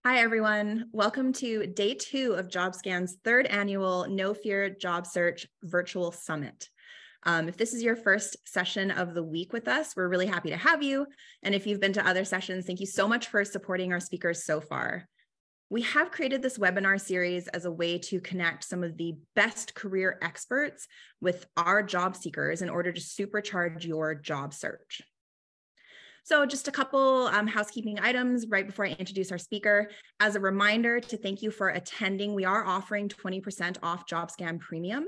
Hi, everyone. Welcome to day 2 of JobScan's 3rd annual No Fear Job Search Virtual Summit. If this is your first session of the week with us, we're really happy to have you. And if you've been to other sessions, thank you so much for supporting our speakers so far. We have created this webinar series as a way to connect some of the best career experts with our job seekers in order to supercharge your job search. So just a couple housekeeping items right before I introduce our speaker. As a reminder to thank you for attending, we are offering 20% off JobScan Premium.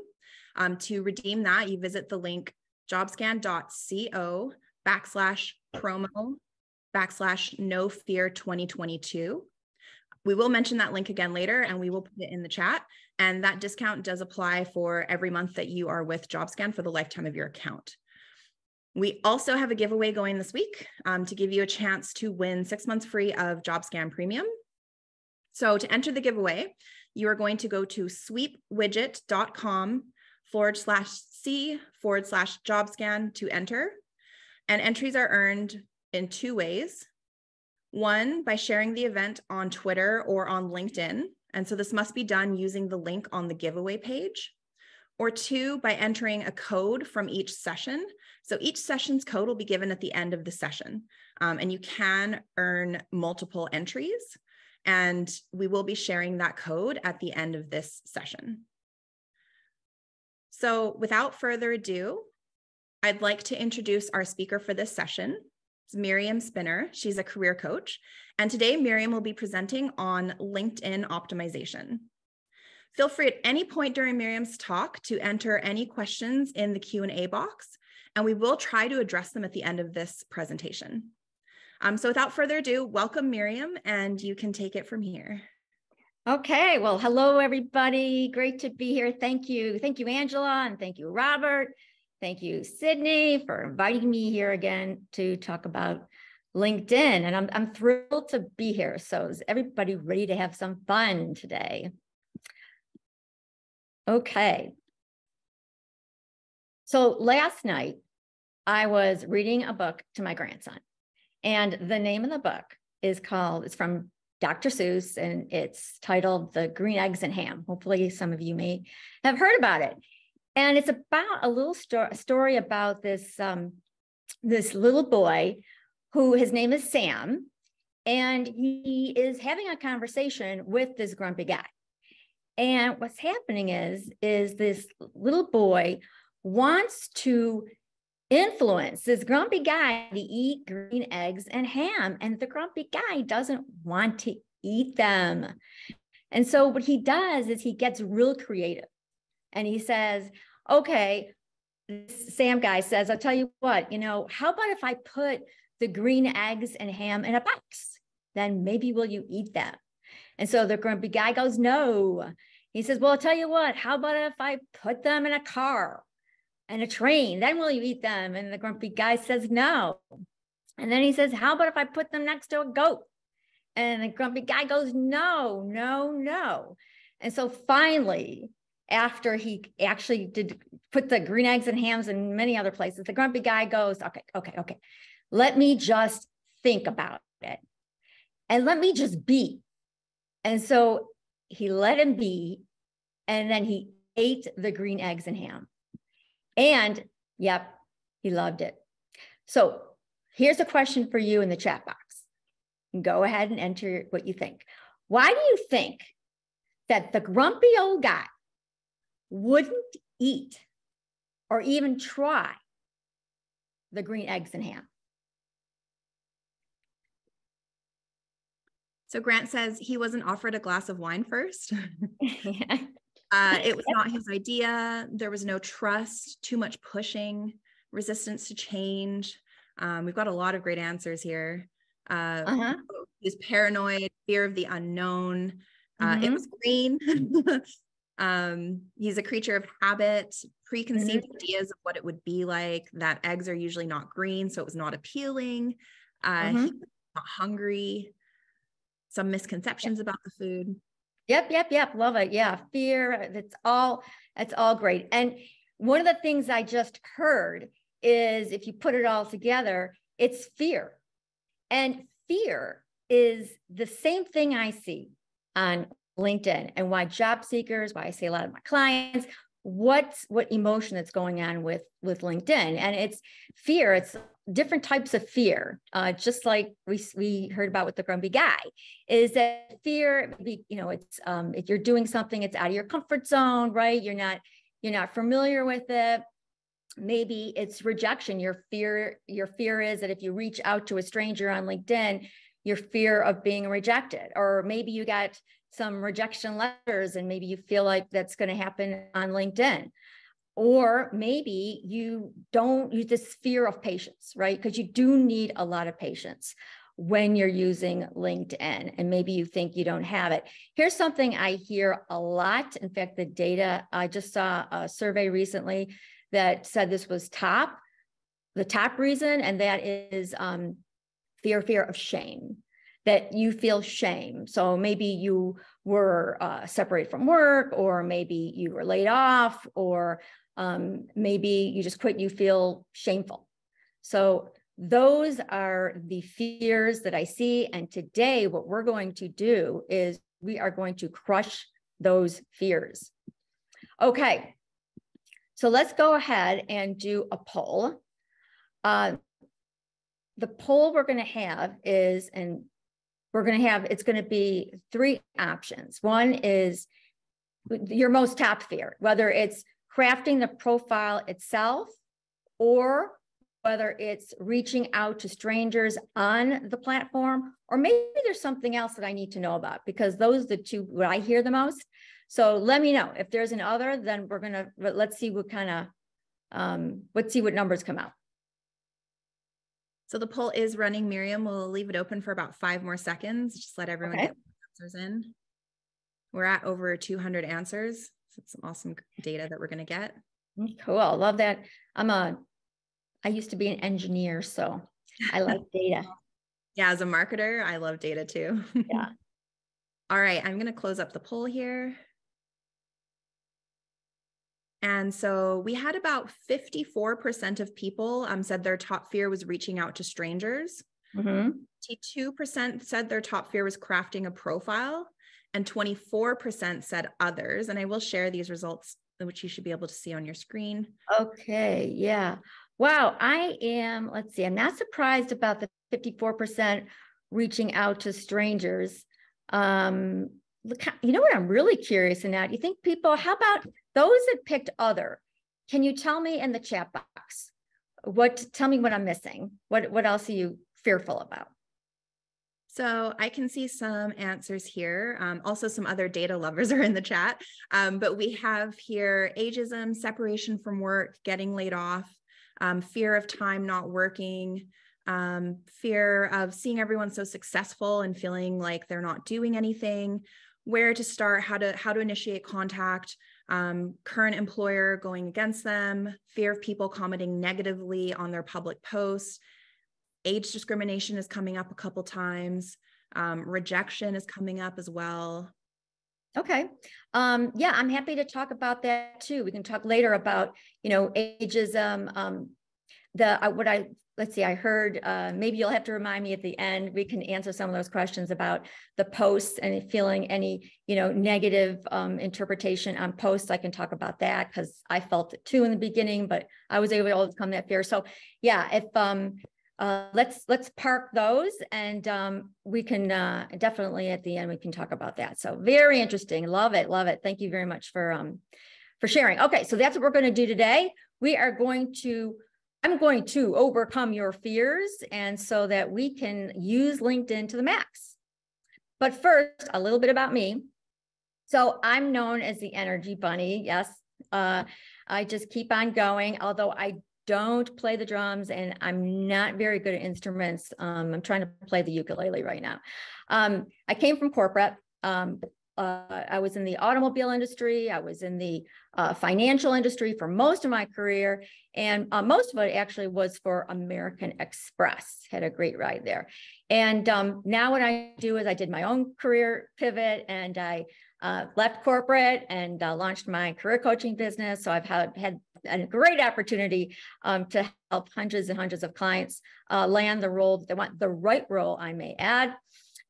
To redeem that, you visit the link jobscan.co/promo/No Fear 2022. We will mention that link again later and we will put it in the chat. And that discount does apply for every month that you are with JobScan for the lifetime of your account. We also have a giveaway going this week to give you a chance to win 6 months free of JobScan Premium. So to enter the giveaway, you are going to go to sweepwidget.com/C/JobScan to enter. And entries are earned in 2 ways. One, by sharing the event on Twitter or on LinkedIn. And so this must be done using the link on the giveaway page. Or 2, by entering a code from each session. So each session's code will be given at the end of the session. And you can earn multiple entries. And we will be sharing that code at the end of this session. So without further ado, I'd like to introduce our speaker for this session. It's Miriam Spinner. She's a career coach. And today, Miriam will be presenting on LinkedIn optimization. Feel free at any point during Miriam's talk to enter any questions in the Q&A box, and we will try to address them at the end of this presentation. So without further ado, welcome Miriam, and you can take it from here. Okay, well, hello, everybody. Great to be here. Thank you. Thank you, Angela, and thank you, Robert. Thank you, Sydney, for inviting me here again to talk about LinkedIn. And I'm thrilled to be here. So is everybody ready to have some fun today? Okay. So last night, I was reading a book to my grandson. And the name of the book it's from Dr. Seuss, and it's titled The Green Eggs and Ham. Hopefully some of you may have heard about it. And it's about a little story about this little boy who his name is Sam, and he is having a conversation with this grumpy guy. And what's happening is this little boy wants to influence this grumpy guy to eat green eggs and ham, and the grumpy guy doesn't want to eat them. And so what he does is he gets real creative, and he says, okay, Sam guy says, I'll tell you what, how about if I put the green eggs and ham in a box? Then maybe will you eat them? And so the grumpy guy goes, no. He says, well, I'll tell you what, how about if I put them in a car and a train? Then will you eat them? And the grumpy guy says, no. And then he says, how about if I put them next to a goat? And the grumpy guy goes, no, no, no. And so finally, after he actually did put the green eggs and hams in many other places, the grumpy guy goes, okay. Let me just think about it. And let me just be. And so he let him be, and then he ate the green eggs and ham. And yep, he loved it. So here's a question for you in the chat box. Go ahead and enter what you think. Why do you think that the grumpy old guy wouldn't eat or even try the green eggs and ham? So Grant says he wasn't offered a glass of wine first. Yeah. It was not his idea. There was no trust, too much pushing, resistance to change. We've got a lot of great answers here. He was paranoid, fear of the unknown. It was green. He's a creature of habit, preconceived ideas of what it would be like, that eggs are usually not green, so it was not appealing. He was not hungry. Some misconceptions about the food. Yep. Love it. Yeah. Fear. That's all great. And one of the things I just heard is if you put it all together, it's fear. And fear is the same thing I see on LinkedIn, and why job seekers, why I see a lot of my clients, what emotion that's going on with LinkedIn. And it's fear. It's different types of fear. Just like we heard about with the grumpy guy, is that fear, it's if you're doing something, it's out of your comfort zone, right? You're not familiar with it. Maybe it's rejection. Your fear is that if you reach out to a stranger on LinkedIn, your fear of being rejected, or maybe you got some rejection letters and maybe you feel like that's going to happen on LinkedIn. Or maybe you don't use this fear of patience, right? Because you do need a lot of patience when you're using LinkedIn, and maybe you think you don't have it. Here's something I hear a lot. In fact, the data, I just saw a survey recently that said this was the top reason, and that is fear of shame, that you feel shame. So maybe you were separated from work, or maybe you were laid off, or maybe you just quit, you feel shameful. So those are the fears that I see. And today, what we're going to do is we are going to crush those fears. Okay, so let's go ahead and do a poll. The poll we're going to have is, it's going to be 3 options. One is your most top fear, whether it's crafting the profile itself, or whether it's reaching out to strangers on the platform, or maybe there's something else that I need to know about, because those are the 2 what I hear the most. So let me know if there's an other. Then let's see what let's see what numbers come out. So the poll is running, Miriam. We'll leave it open for about 5 more seconds. Just let everyone get answers in. We're at over 200 answers. So it's some awesome data that we're going to get. Cool. Love that. I used to be an engineer, so I like data. Yeah, as a marketer, I love data too. Yeah. All right, I'm going to close up the poll here. And so we had about 54% of people said their top fear was reaching out to strangers. 52% said their top fear was crafting a profile, and 24% said others. And I will share these results, which you should be able to see on your screen. Okay, yeah. Wow, let's see, I'm not surprised about the 54% reaching out to strangers. Look, you know what I'm really curious about? You think how about those that picked other? Can you tell me in the chat box, tell me what I'm missing? What else are you fearful about? So I can see some answers here. Also, some other data lovers are in the chat. But we have here ageism, separation from work, getting laid off, fear of time not working, fear of seeing everyone so successful and feeling like they're not doing anything, where to start, how to initiate contact, current employer going against them, fear of people commenting negatively on their public posts. Age discrimination is coming up a couple times. Rejection is coming up as well. Okay. Yeah, I'm happy to talk about that too. We can talk later about, ageism. Let's see, I heard, maybe you'll have to remind me at the end, we can answer some of those questions about the posts and feeling any, negative interpretation on posts. I can talk about that because I felt it too in the beginning, but I was able to overcome that fear. So yeah, if let's park those, and we can definitely at the end we can talk about that. So very interesting. Love it. Thank you very much for sharing. Okay, so that's what we're going to do today. I'm going to overcome your fears, and so that we can use LinkedIn to the max. But first, a little bit about me. So I'm known as the Energy Bunny. Yes, I just keep on going, although I don't play the drums and I'm not very good at instruments. I'm trying to play the ukulele right now. I came from corporate. I was in the automobile industry. I was in the financial industry for most of my career. And most of it actually was for American Express. Had a great ride there. And now what I do is I did my own career pivot, and I left corporate and launched my career coaching business. So I've had a great opportunity to help hundreds and hundreds of clients land the role that they want, the right role, I may add.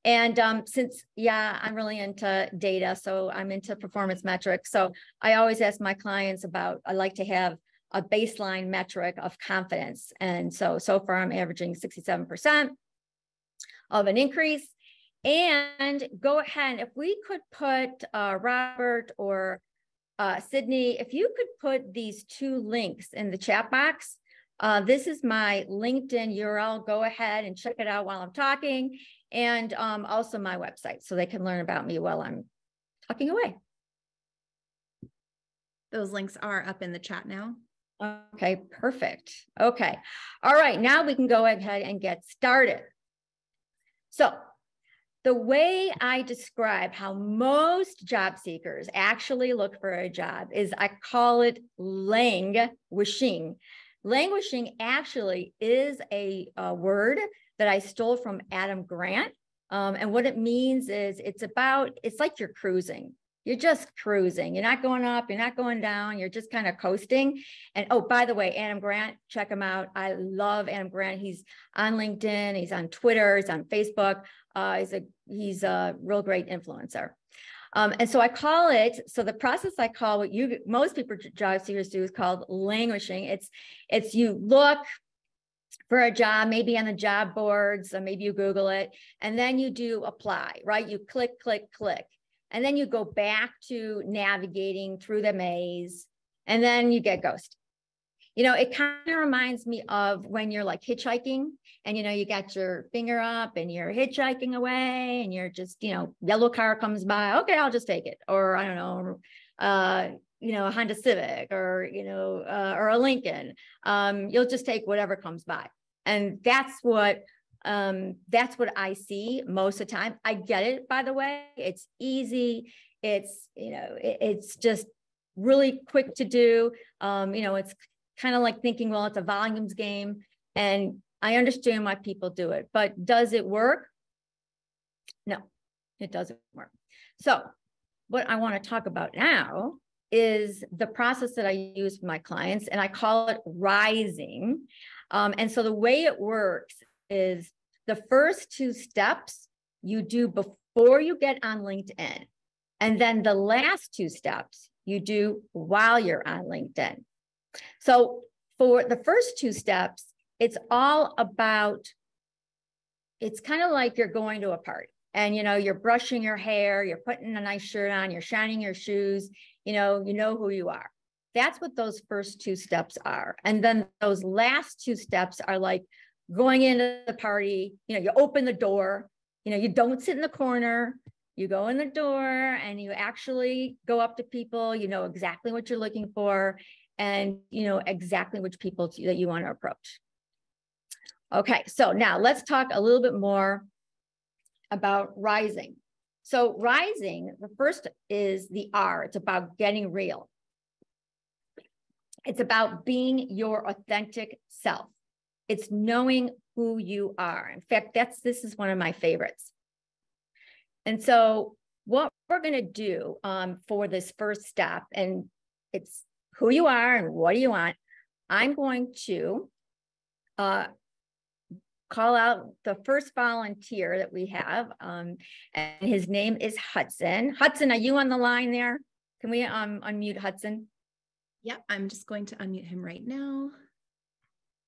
And since, I'm really into data, so I'm into performance metrics. So I always ask my clients I like to have a baseline metric of confidence. And so far I'm averaging 67% of an increase. And go ahead, if we could put Robert or Sydney, if you could put these two links in the chat box. This is my LinkedIn URL. Go ahead and check it out while I'm talking. And also my website, so they can learn about me while I'm talking away. Those links are up in the chat now. Okay, perfect. Okay. All right, now we can go ahead and get started. So the way I describe how most job seekers actually look for a job is I call it languishing. Languishing actually is a word that I stole from Adam Grant. And what it means is it's like you're cruising. You're just cruising. You're not going up, you're not going down, you're just kind of coasting. And oh, by the way, Adam Grant, check him out. I love Adam Grant. He's on LinkedIn, he's on Twitter, he's on Facebook. He's a real great influencer. And so I call it, so the process I call what most people job seekers do is called languishing. It's you look for a job, maybe on the job boards, or maybe you Google it, and then you do apply, right? You click, click, click. And then you go back to navigating through the maze, and then you get ghosted. You know, it kind of reminds me of when you're like hitchhiking and, you know, you got your finger up and you're hitchhiking away and you're just, you know, yellow car comes by. Okay, I'll just take it. Or I don't know, a Honda Civic or, or a Lincoln. You'll just take whatever comes by. And that's what I see most of the time. I get it, by the way. It's easy. It's just really quick to do. It's kind of like thinking, well, it's a volumes game. And I understand why people do it, but does it work? No, it doesn't work. So what I want to talk about now is the process that I use with my clients, and I call it rising. And so the way it works is the first two steps you do before you get on LinkedIn. And then the last two steps you do while you're on LinkedIn. So for the first two steps, it's all about, it's kind of like you're going to a party and, you're brushing your hair, you're putting a nice shirt on, you're shining your shoes, you know who you are. That's what those first two steps are. And then those last two steps are like going into the party, you open the door, you don't sit in the corner, you go in the door and you actually go up to people, you know exactly what you're looking for, and you know exactly which people that you want to approach. Okay, so now let's talk a little bit more about rising. So rising, the first is the R. It's about getting real. It's about being your authentic self. It's knowing who you are. In fact, this is one of my favorites. And so what we're going to do for this first step, and it's who you are and what do you want. I'm going to call out the first volunteer that we have, and his name is Hudson. Hudson, are you on the line there? Can we unmute Hudson? Yeah, I'm just going to unmute him right now.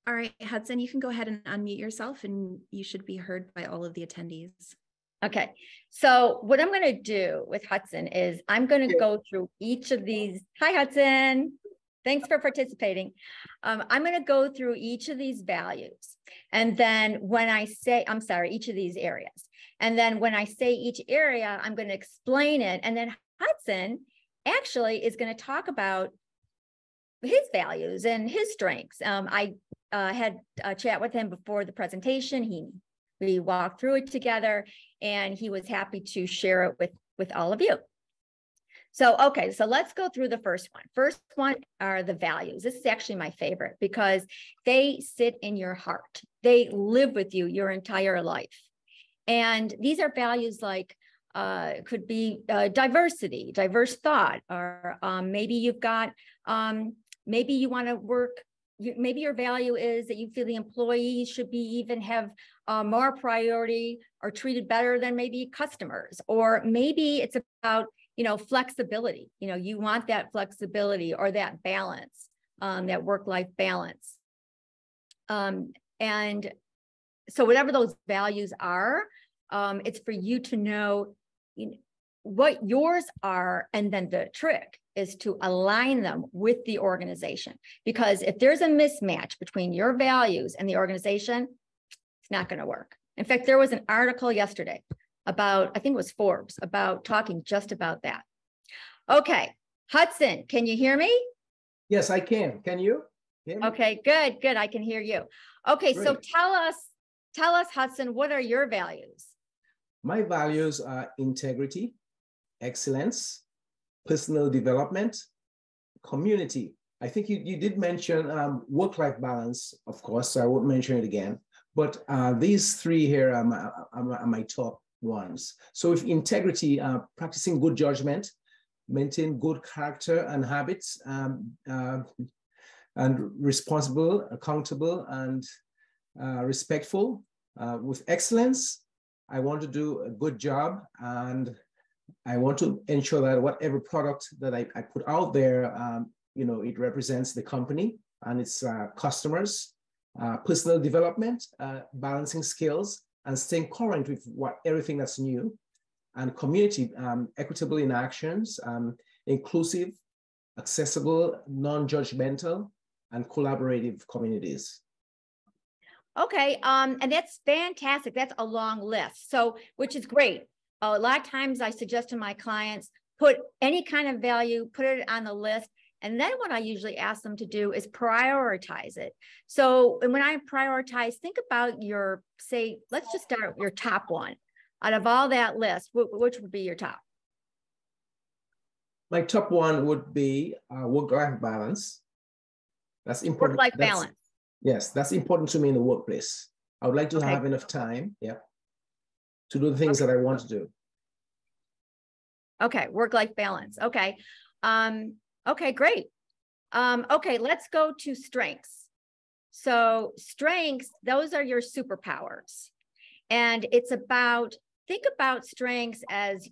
All right, Hudson, you can go ahead and unmute yourself and you should be heard by all of the attendees. Okay, so what I'm going to do with Hudson is I'm going to go through each of these. Hi, Hudson. Thanks for participating. I'm going to go through each of these values. And then when I say, each of these areas. And then when I say each area, I'm going to explain it. And then Hudson actually is going to talk about his values and his strengths. I had a chat with him before the presentation. We walked through it together and he was happy to share it with all of you. So, okay, so let's go through the first one. First one are the values. This is actually my favorite because they sit in your heart. They live with you your entire life. And these are values like, could be diversity, diverse thought, or maybe you've got, maybe you want to work, maybe your value is that you feel the employees should be even have more priority or treated better than maybe customers, or maybe it's about, flexibility. You want that flexibility or that balance, that work-life balance. And so whatever those values are, it's for you to know, what yours are. And then the trick is to align them with the organization. Because if there's a mismatch between your values and the organization, it's not going to work. In fact, there was an article yesterday about, I think it was Forbes, about talking just about that. Okay, Hudson, can you hear me? Yes, I can. Can you hear me? Okay, good. I can hear you. Okay, great. So tell us, Hudson, what are your values? My values are integrity, excellence, personal development, community. I think you did mention work-life balance, of course, so I won't mention it again. But these three here are my top ones. So with integrity, practicing good judgment, maintain good character and habits, and responsible, accountable, and respectful. With excellence, I want to do a good job, and I want to ensure that whatever product that I put out there, it represents the company and its customers. Personal development, balancing skills and staying current with everything that's new. And community, equitable in actions, inclusive, accessible, non-judgmental, and collaborative communities. Okay, and that's fantastic. That's a long list, so which is great. A lot of times I suggest to my clients, put any kind of value, put it on the list. And then what I usually ask them to do is prioritize it. So when I prioritize, think about let's just start with your top one. Out of all that list, which would be your top? My top one would be work-life balance. That's important. Work-life balance. Yes, that's important to me in the workplace. I would like to have enough time, to do the things that I want to do. Okay, work-life balance. Okay. Okay, great. Okay, let's go to strengths. So strengths, those are your superpowers. And it's about, think about strengths as,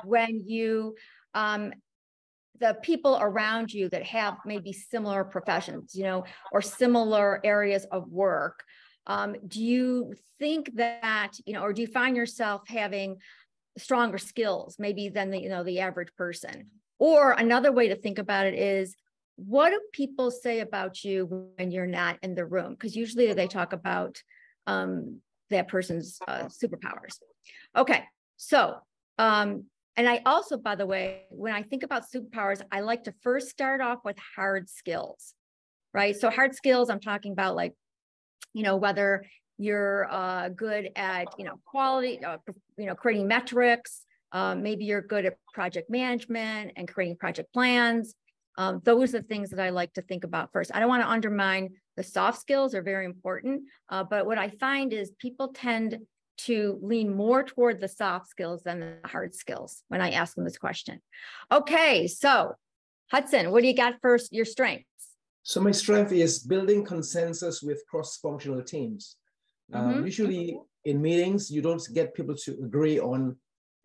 when you, the people around you that have maybe similar professions, or similar areas of work. Do you think that, or do you find yourself having stronger skills maybe than the average person? Or another way to think about it is, what do people say about you when you're not in the room? Because usually they talk about that person's superpowers. Okay, so, and I also, by the way, when I think about superpowers, I like to first start off with hard skills, right? So hard skills, I'm talking about whether you're good at, quality, creating metrics, maybe you're good at project management and creating project plans. Those are the things that I like to think about first. I don't want to undermine the soft skills, are very important. But what I find is people tend to lean more toward the soft skills than the hard skills when I ask them this question. Okay, so Hudson, what do you got first, your strengths? So my strength is building consensus with cross-functional teams. Usually in meetings, you don't get people to agree on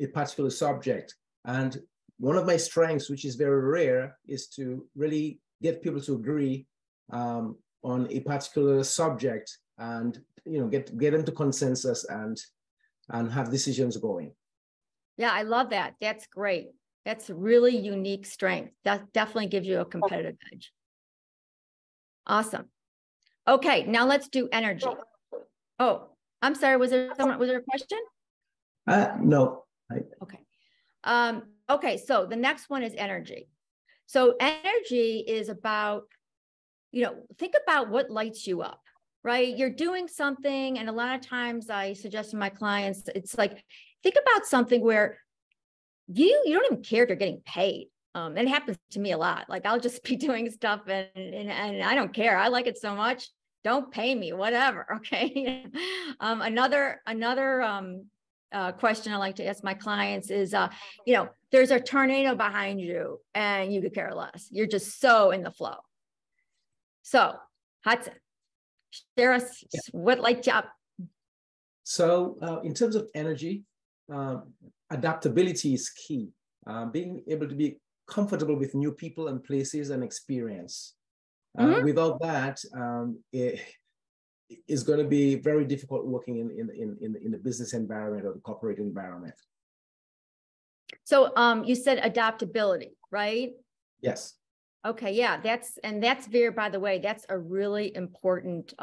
a particular subject. And one of my strengths, which is very rare, is to really get people to agree on a particular subject and get into consensus and have decisions going. Yeah, I love that. That's great. That's a really unique strength. That definitely gives you a competitive edge. Awesome. Okay, now let's do energy. Oh, I'm sorry. Was there a question? No. Okay. Okay, so the next one is energy. So energy is about, think about what lights you up, right? You're doing something, and a lot of times I suggest to my clients, it's like, think about something where you don't even care if you're getting paid. It happens to me a lot. Like I'll just be doing stuff and I don't care. I like it so much. Don't pay me, whatever. Okay. Another question I like to ask my clients is, there's a tornado behind you and you could care less. You're just so in the flow. So Hudson, share us what lights you up. So in terms of energy, adaptability is key. Being able to be comfortable with new people and places and experience. Without that, it is going to be very difficult working in the business environment or the corporate environment. So you said adaptability, right? Yes. Okay, yeah, that's very, by the way, that's a really important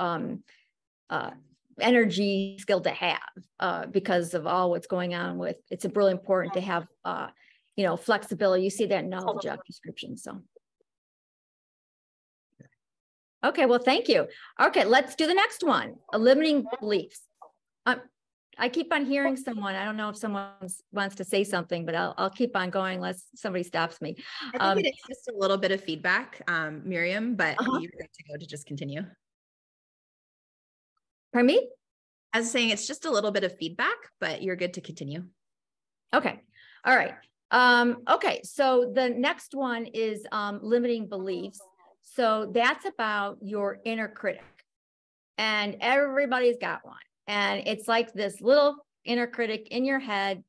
energy skill to have because of all what's going on with, it's really important to have, you know, flexibility. You see that in all the job descriptions, so. Okay, well, thank you. Okay, let's do the next one, limiting beliefs. I keep on hearing someone. I don't know if someone wants to say something, but I'll keep on going unless somebody stops me. I think it is just a little bit of feedback, Miriam, but you're good to go to just continue. Pardon me? I was saying it's just a little bit of feedback, but you're good to continue. Okay. All right. Okay. So the next one is limiting beliefs. So that's about your inner critic, and everybody's got one. And it's like this little inner critic in your head.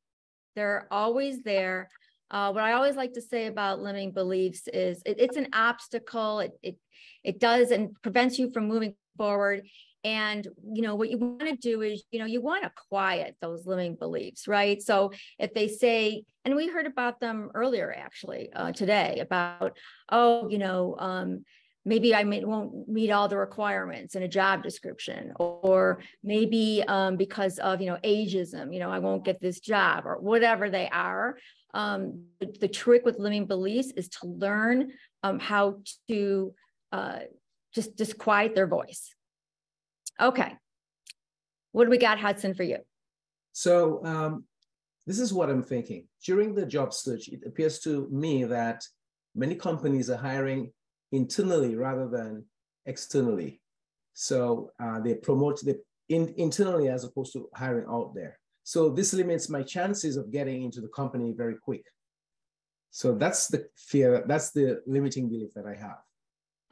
They're always there. What I always like to say about limiting beliefs is it's an obstacle. It does and prevents you from moving forward. And, you know, what you want to do is, you know, you want to quiet those limiting beliefs, right? So if they say, and we heard about them earlier, actually, today about, oh, you know, maybe I won't meet all the requirements in a job description, or maybe because of, you know, ageism, you know, I won't get this job, or whatever they are. The trick with limiting beliefs is to learn how to just quiet their voice. Okay. What do we got, Hudson, for you? So this is what I'm thinking. During the job search, it appears to me that many companies are hiring internally rather than externally. So they promote internally as opposed to hiring out there. So this limits my chances of getting into the company very quick. So that's the fear, that's the limiting belief that I have.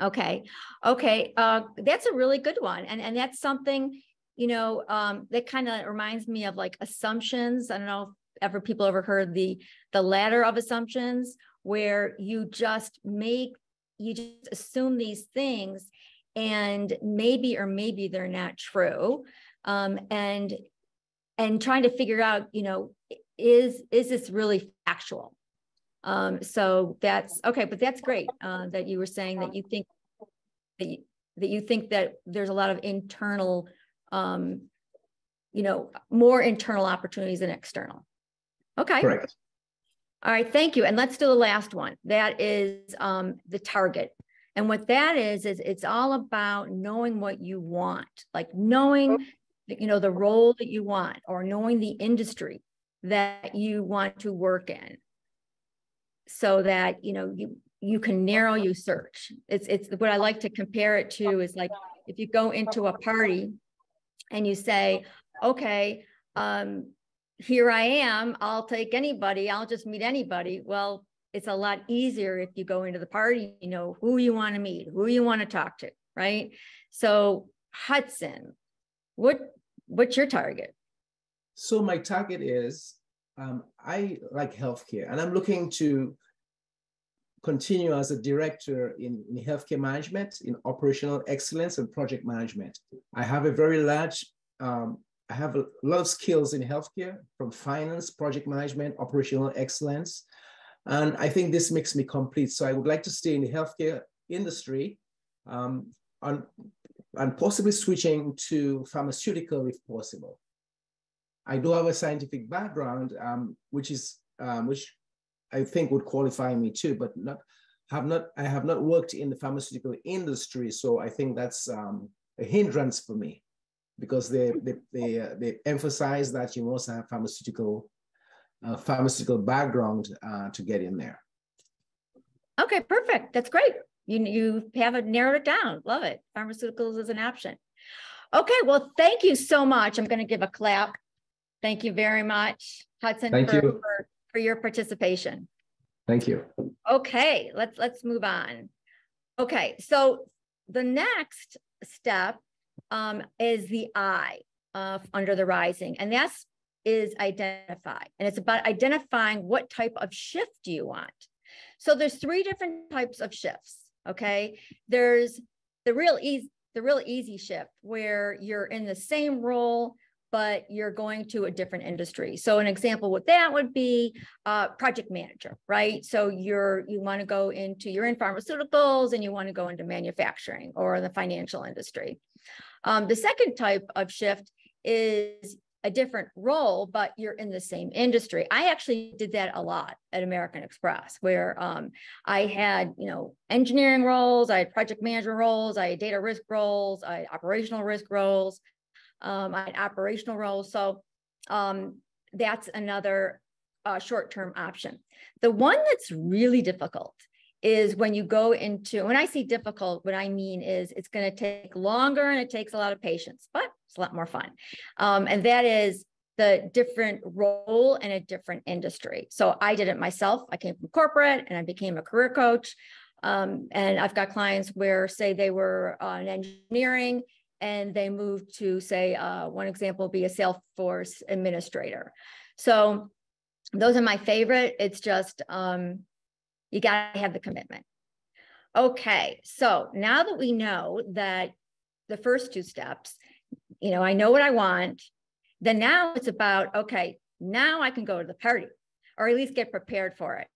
Okay. Okay. That's a really good one. And that's something, you know, that kind of reminds me of like assumptions. I don't know if people ever heard the ladder of assumptions, where you just assume these things and maybe they're not true. And trying to figure out, you know, is this really factual? So that's okay, but that's great that you were saying that you think that there's a lot of internal, you know, more internal opportunities than external. Okay. Correct. All right. Thank you. And let's do the last one. That is the target. And what that is it's all about knowing what you want, like knowing, you know, the role that you want, or knowing the industry that you want to work in, so that, you know, you can narrow your search. It's what I like to compare it to is like, if you go into a party and you say, okay, here I am, I'll take anybody, I'll just meet anybody. Well, it's a lot easier if you go into the party, you know who you want to meet, who you want to talk to, right? So Hudson, what's your target? So my target is, I like healthcare, and I'm looking to continue as a director in healthcare management, in operational excellence and project management. I have a very large, I have a lot of skills in healthcare, from finance, project management, operational excellence. And I think this makes me complete. So I would like to stay in the healthcare industry, and possibly switching to pharmaceutical if possible. I do have a scientific background, which I think would qualify me too, but I have not worked in the pharmaceutical industry. So I think that's a hindrance for me, because they emphasize that you must have pharmaceutical background to get in there. Okay, perfect. That's great. You have narrowed it down. Love it. Pharmaceuticals is an option. Okay, well, thank you so much. I'm going to give a clap. Thank you very much, Hudson, for your participation. Thank you. Okay, let's move on. Okay, so the next step is the I. under the rising, and that's is identify. And it's about identifying what type of shift do you want. So there's 3 different types of shifts. Okay. There's the real easy shift where you're in the same role, but you're going to a different industry. So an example with that would be project manager, right? So you want to go into, you're in pharmaceuticals and you want to go into manufacturing or the financial industry. The second type of shift is a different role, but you're in the same industry. I actually did that a lot at American Express, where I had, engineering roles, I had project manager roles, I had data risk roles, I had operational risk roles, I had operational roles. So that's another short-term option. The one that's really difficult is when you go into, when I say difficult, what I mean is it's going to take longer and it takes a lot of patience, but it's a lot more fun. And that is the different role in a different industry. So I did it myself. I came from corporate and I became a career coach. And I've got clients where, say, they were in engineering and they moved to, say, one example would be a Salesforce administrator. So those are my favorite. It's just, you got to have the commitment. Okay, so now that we know that the first 2 steps, I know what I want, then now it's about, okay, now I can go to the party or at least get prepared for it.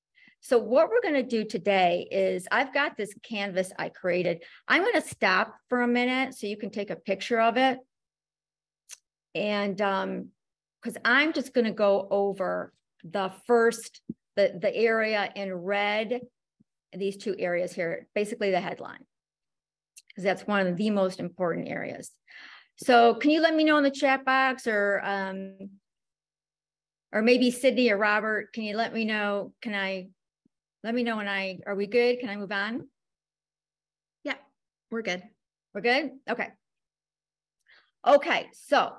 So what we're going to do today is I've got this canvas I created. I'm going to stop for a minute so you can take a picture of it. And because I'm just going to go over the first, the area in red, these 2 areas here, basically the headline, because that's one of the most important areas. So can you let me know in the chat box, or maybe Sydney or Robert, can you let me know? Let me know are we good? Can I move on? Yeah, we're good. We're good? Okay. Okay, so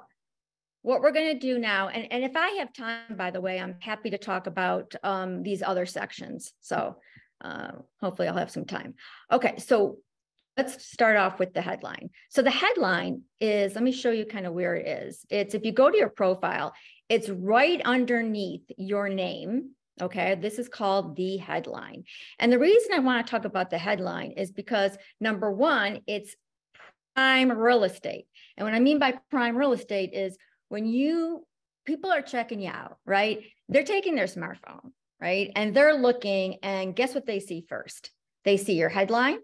what we're going to do now, and if I have time, by the way, I'm happy to talk about these other sections. So hopefully I'll have some time. Okay, so let's start off with the headline. So the headline is, let me show you kind of where it is. It's, if you go to your profile, it's right underneath your name. Okay, this is called the headline. And the reason I want to talk about the headline is because, number one, it's prime real estate. And what I mean by prime real estate is when people are checking you out, right? They're taking their smartphone, right? And they're looking, and guess what they see first? They see your headline.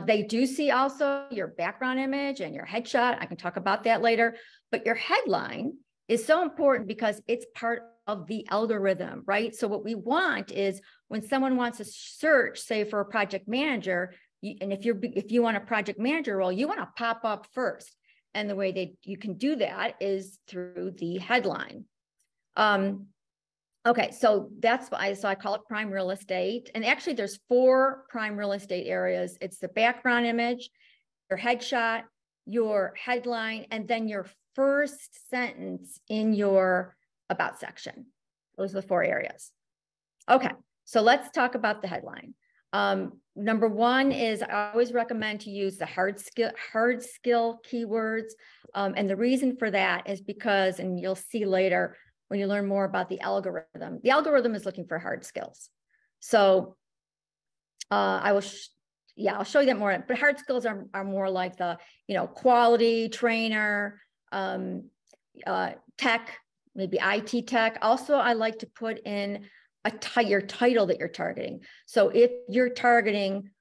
They do see also your background image and your headshot. I can talk about that later, but your headline is so important because it's part of the algorithm, right? So what we want is when someone wants to search, say for a project manager, and if you want a project manager role, you want to pop up first. And the way you can do that is through the headline. Okay, so that's why, so I call it prime real estate. And actually there's 4 prime real estate areas. It's the background image, your headshot, your headline, and then your first sentence in your about section. Those are the 4 areas. Okay, so let's talk about the headline. Number 1 is I always recommend to use the hard skill keywords. And the reason for that is because, and you'll see later when you learn more about the algorithm is looking for hard skills. So I'll show you that more, but hard skills are more like the, quality trainer, tech, maybe IT tech. Also, I like to put in your title that you're targeting. So if you're targeting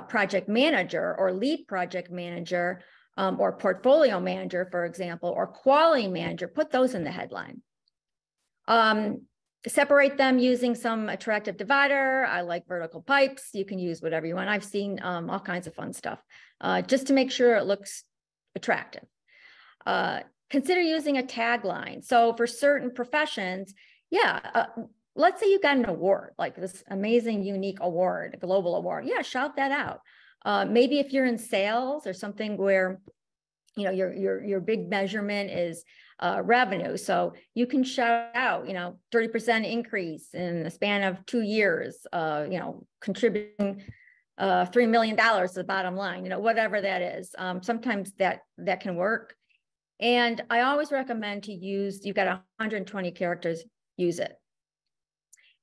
project manager or lead project manager or portfolio manager, for example, or quality manager, put those in the headline. Separate them using some attractive divider. I like vertical pipes. You can use whatever you want. I've seen all kinds of fun stuff just to make sure it looks attractive. Consider using a tagline. So for certain professions, let's say you got an award, like this amazing, unique award, a global award. Yeah, shout that out. Maybe if you're in sales or something where, your big measurement is revenue. So you can shout out, 30% increase in the span of 2 years, contributing $3 million to the bottom line, whatever that is. Sometimes that can work. And I always recommend to use, you've got 120 characters, use it.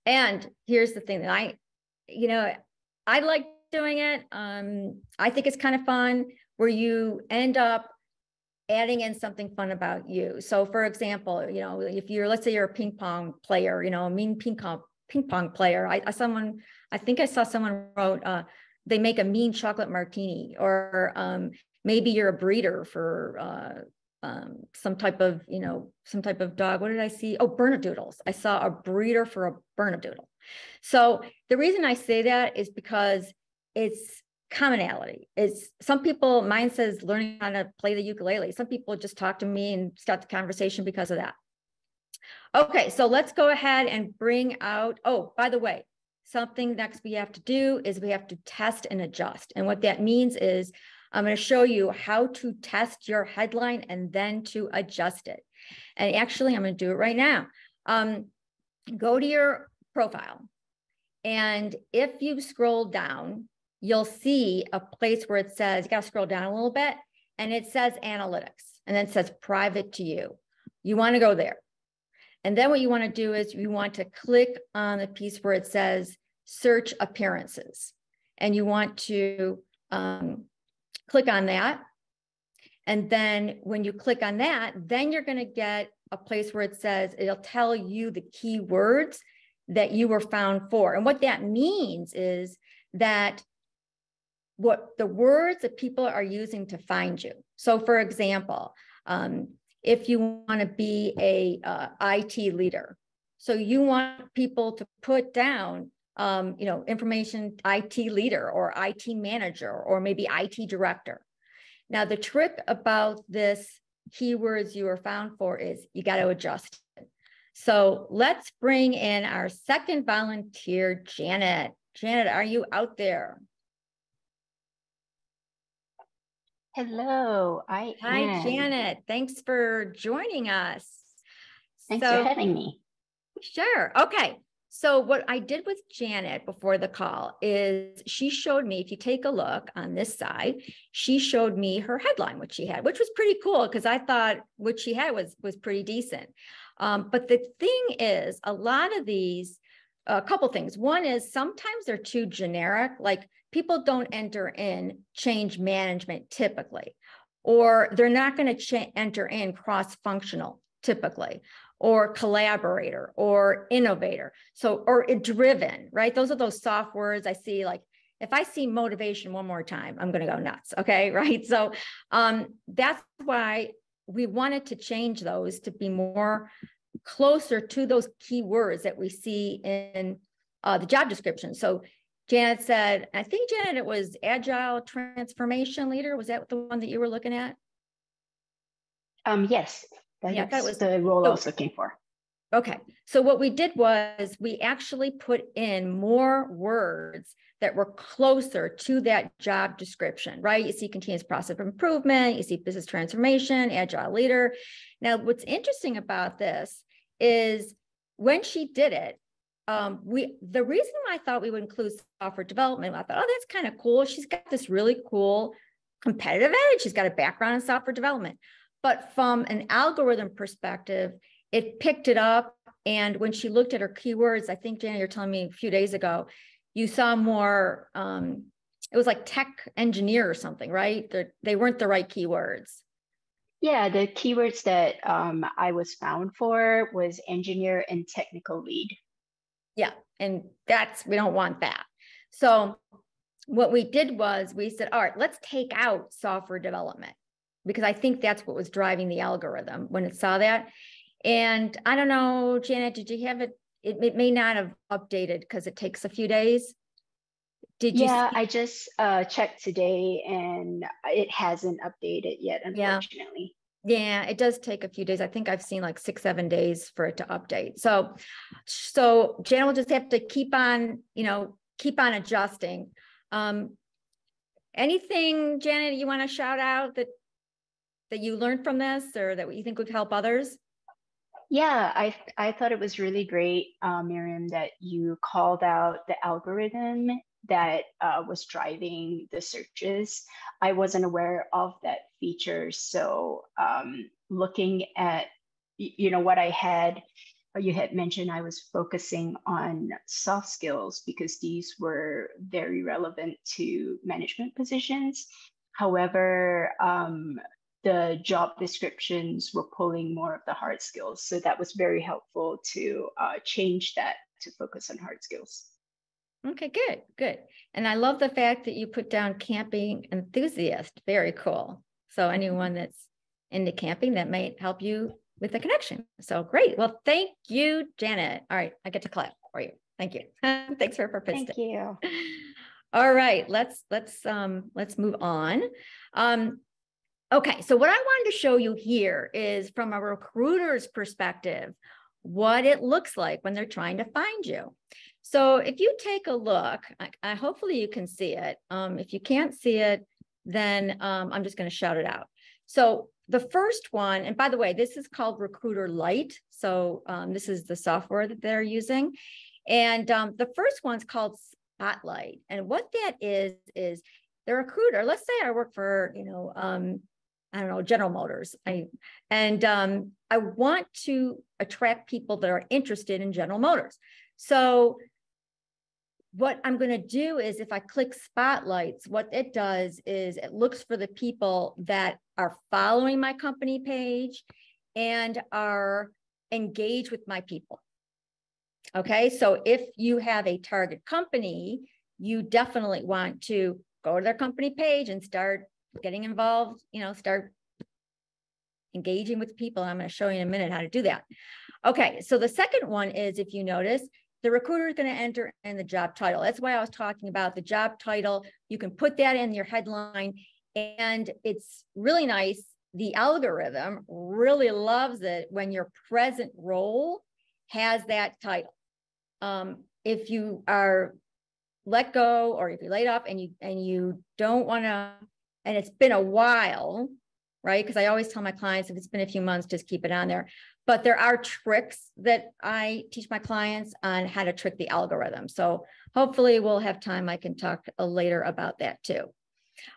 And here's the thing that I like doing it. I think it's kind of fun where you end up adding in something fun about you. So for example, if you're, let's say you're a ping pong player, a mean ping pong player. I think I saw someone wrote, they make a mean chocolate martini, or maybe you're a breeder for some type of dog. What did I see? Oh, Bernedoodles. I saw a breeder for a Bernedoodle. So the reason I say that is because it's commonality. It's some people, mine says learning how to play the ukulele. Some people just talk to me and start the conversation because of that. Okay, so let's go ahead and bring out, oh, by the way, something next we have to do is we have to test and adjust. And what that means is I'm going to show you how to test your headline and then to adjust it. And actually, I'm going to do it right now. Go to your profile. And if you scroll down, you'll see a place where it says, you got to scroll down a little bit, and it says analytics, and then it says private to you. You want to go there. And then what you want to do is you want to click on the piece where it says search appearances. And you want to click on that. And then when you click on that, then you're going to get a place where it says, it'll tell you the keywords that you were found for. And what that means is that what the words that people are using to find you. So for example, if you want to be a IT leader, so you want people to put down, information IT leader or IT manager or maybe IT director. Now, the trick about this keywords you are found for is you got to adjust it. So let's bring in our second volunteer, Janet. Janet, are you out there? Hello, I am. Hi, Janet. Thanks for joining us. Thanks for having me. Sure. Okay. So what I did with Janet before the call is she showed me, if you take a look on this side, she showed me her headline, which she had, which was pretty cool because I thought what she had was pretty decent. But the thing is, a lot of these, a couple things. One is sometimes they're too generic, like people don't enter in change management typically, or they're not going to enter in cross-functional typically, or collaborator or innovator. So, or driven, right? Those are those soft words I see. Like if I see motivation one more time, I'm going to go nuts. Okay. Right. So that's why we wanted to change those to be more closer to those keywords that we see in the job description. So Janet said, I think Janet, it was agile transformation leader. Was that the one that you were looking at? Yes. That was the role I was looking for. Okay. So what we did was we actually put in more words that were closer to that job description, right? You see continuous process improvement, you see business transformation, agile leader. Now, what's interesting about this is when she did it, the reason why I thought we would include software development, I thought, oh, that's kind of cool. She's got this really cool competitive edge. She's got a background in software development. But from an algorithm perspective, it picked it up. And when she looked at her keywords, I think, Janet, you're telling me a few days ago, you saw more, it was like tech engineer or something, right? They weren't the right keywords. Yeah, the keywords that I was found for was engineer and technical lead. Yeah, and we don't want that. So what we did was we said, all right, let's take out software development, because I think that's what was driving the algorithm when it saw that. And I don't know, Janet, did you have it? It may not have updated because it takes a few days. Did you? Yeah, I just checked today and it hasn't updated yet, unfortunately. Yeah, it does take a few days. I think I've seen like 6-7 days for it to update. So Janet will just have to keep on adjusting. Anything, Janet, you want to shout out that you learned from this or that you think would help others? Yeah, I thought it was really great, Miriam, that you called out the algorithm that was driving the searches. I wasn't aware of that feature. So looking at, what I had, you had mentioned I was focusing on soft skills because these were very relevant to management positions. However, the job descriptions were pulling more of the hard skills. So that was very helpful to change that to focus on hard skills. Okay, good, good. And I love the fact that you put down camping enthusiast. Very cool. So anyone that's into camping, that might help you with the connection. So great. Well, thank you, Janet. All right, I get to clap for you. Thank you. Thanks for participating. Thank you. All right, let's move on. Okay, so what I wanted to show you here is from a recruiter's perspective, what it looks like when they're trying to find you. So if you take a look, hopefully you can see it. If you can't see it, then I'm just going to shout it out. So the first one, and by the way, this is called Recruiter Lite. So this is the software that they're using. And the first one's called Spotlight. And what that is the recruiter, let's say I work for, I don't know, General Motors. I want to attract people that are interested in General Motors. So what I'm going to do is if I click Spotlights, what it does is it looks for the people that are following my company page and are engaged with my people. Okay, so if you have a target company, you definitely want to go to their company page and start getting involved, start engaging with people. I'm going to show you in a minute how to do that. Okay, so the second one is, if you notice, the recruiter is going to enter in the job title. That's why I was talking about the job title. You can put that in your headline, and it's really nice. The algorithm really loves it when your present role has that title. If you are let go or if you're laid off and you don't want to, and it's been a while, right? Because I always tell my clients, if it's been a few months, just keep it on there. But there are tricks that I teach my clients on how to trick the algorithm. So hopefully we'll have time. I can talk later about that too.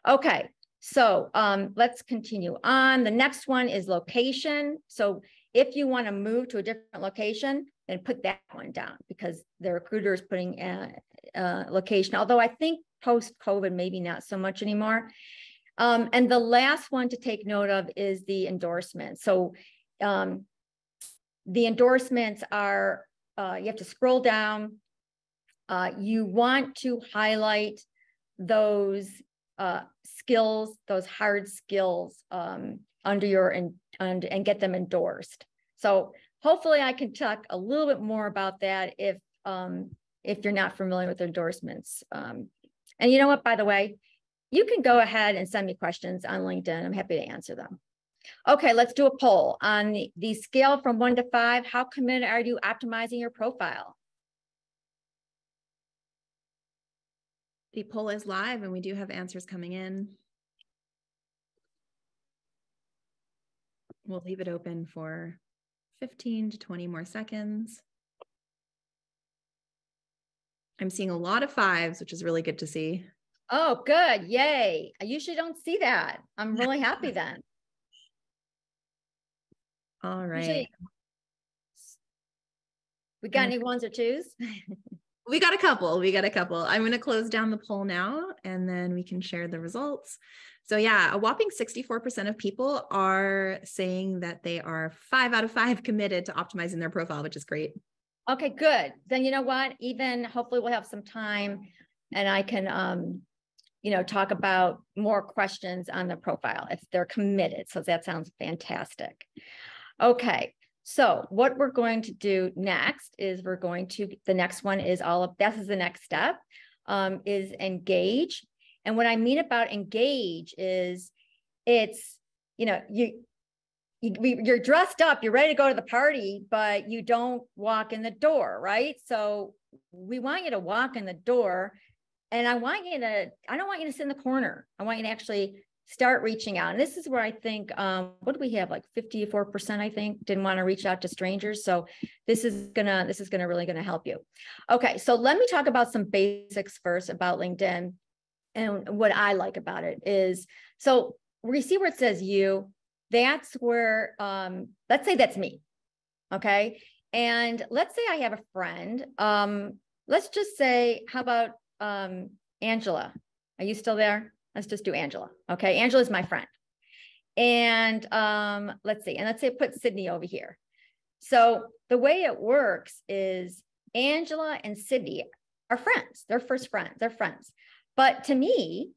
Okay, so let's continue on. The next one is location. So if you want to move to a different location, then put that one down because the recruiter is putting a location. Although I think post-COVID, maybe not so much anymore. And the last one to take note of is the endorsement. So the endorsements are, you have to scroll down. You want to highlight those skills, those hard skills under your, and get them endorsed. So hopefully I can talk a little bit more about that if you're not familiar with endorsements. And you know what, by the way, you can go ahead and send me questions on LinkedIn. I'm happy to answer them. Okay, let's do a poll. On the scale from 1 to 5, how committed are you optimizing your profile? The poll is live and we do have answers coming in. We'll leave it open for 15 to 20 more seconds. I'm seeing a lot of 5s, which is really good to see. Oh, good. Yay. I usually don't see that. I'm really happy then. All right. Usually, we got any 1s or 2s? We got a couple. I'm going to close down the poll now and then we can share the results. So yeah, a whopping 64% of people are saying that they are 5 out of 5 committed to optimizing their profile, which is great. Okay, good. Then you know what? Even hopefully we'll have some time and I can, talk about more questions on the profile if they're committed. So that sounds fantastic. Okay. So what we're going to do next is the next one is this is the next step, is engage. And what I mean about engage is it's, you're dressed up, you're ready to go to the party, but you don't walk in the door, right? So we want you to walk in the door, and I don't want you to sit in the corner. I want you to actually start reaching out. And this is where I think, what do we have? Like 54%, I think, didn't want to reach out to strangers. So this is really gonna help you. Okay, so let me talk about some basics first about LinkedIn. And what I like about it is, so we see where it says you, that's where, let's say that's me. Okay. And let's say I have a friend. Let's just say, how about Angela? Are you still there? Let's just do Angela. Okay. Angela is my friend. And let's see. And let's say put Sydney over here. So the way it works is Angela and Sydney are friends. They're first friends. They're friends. But to me,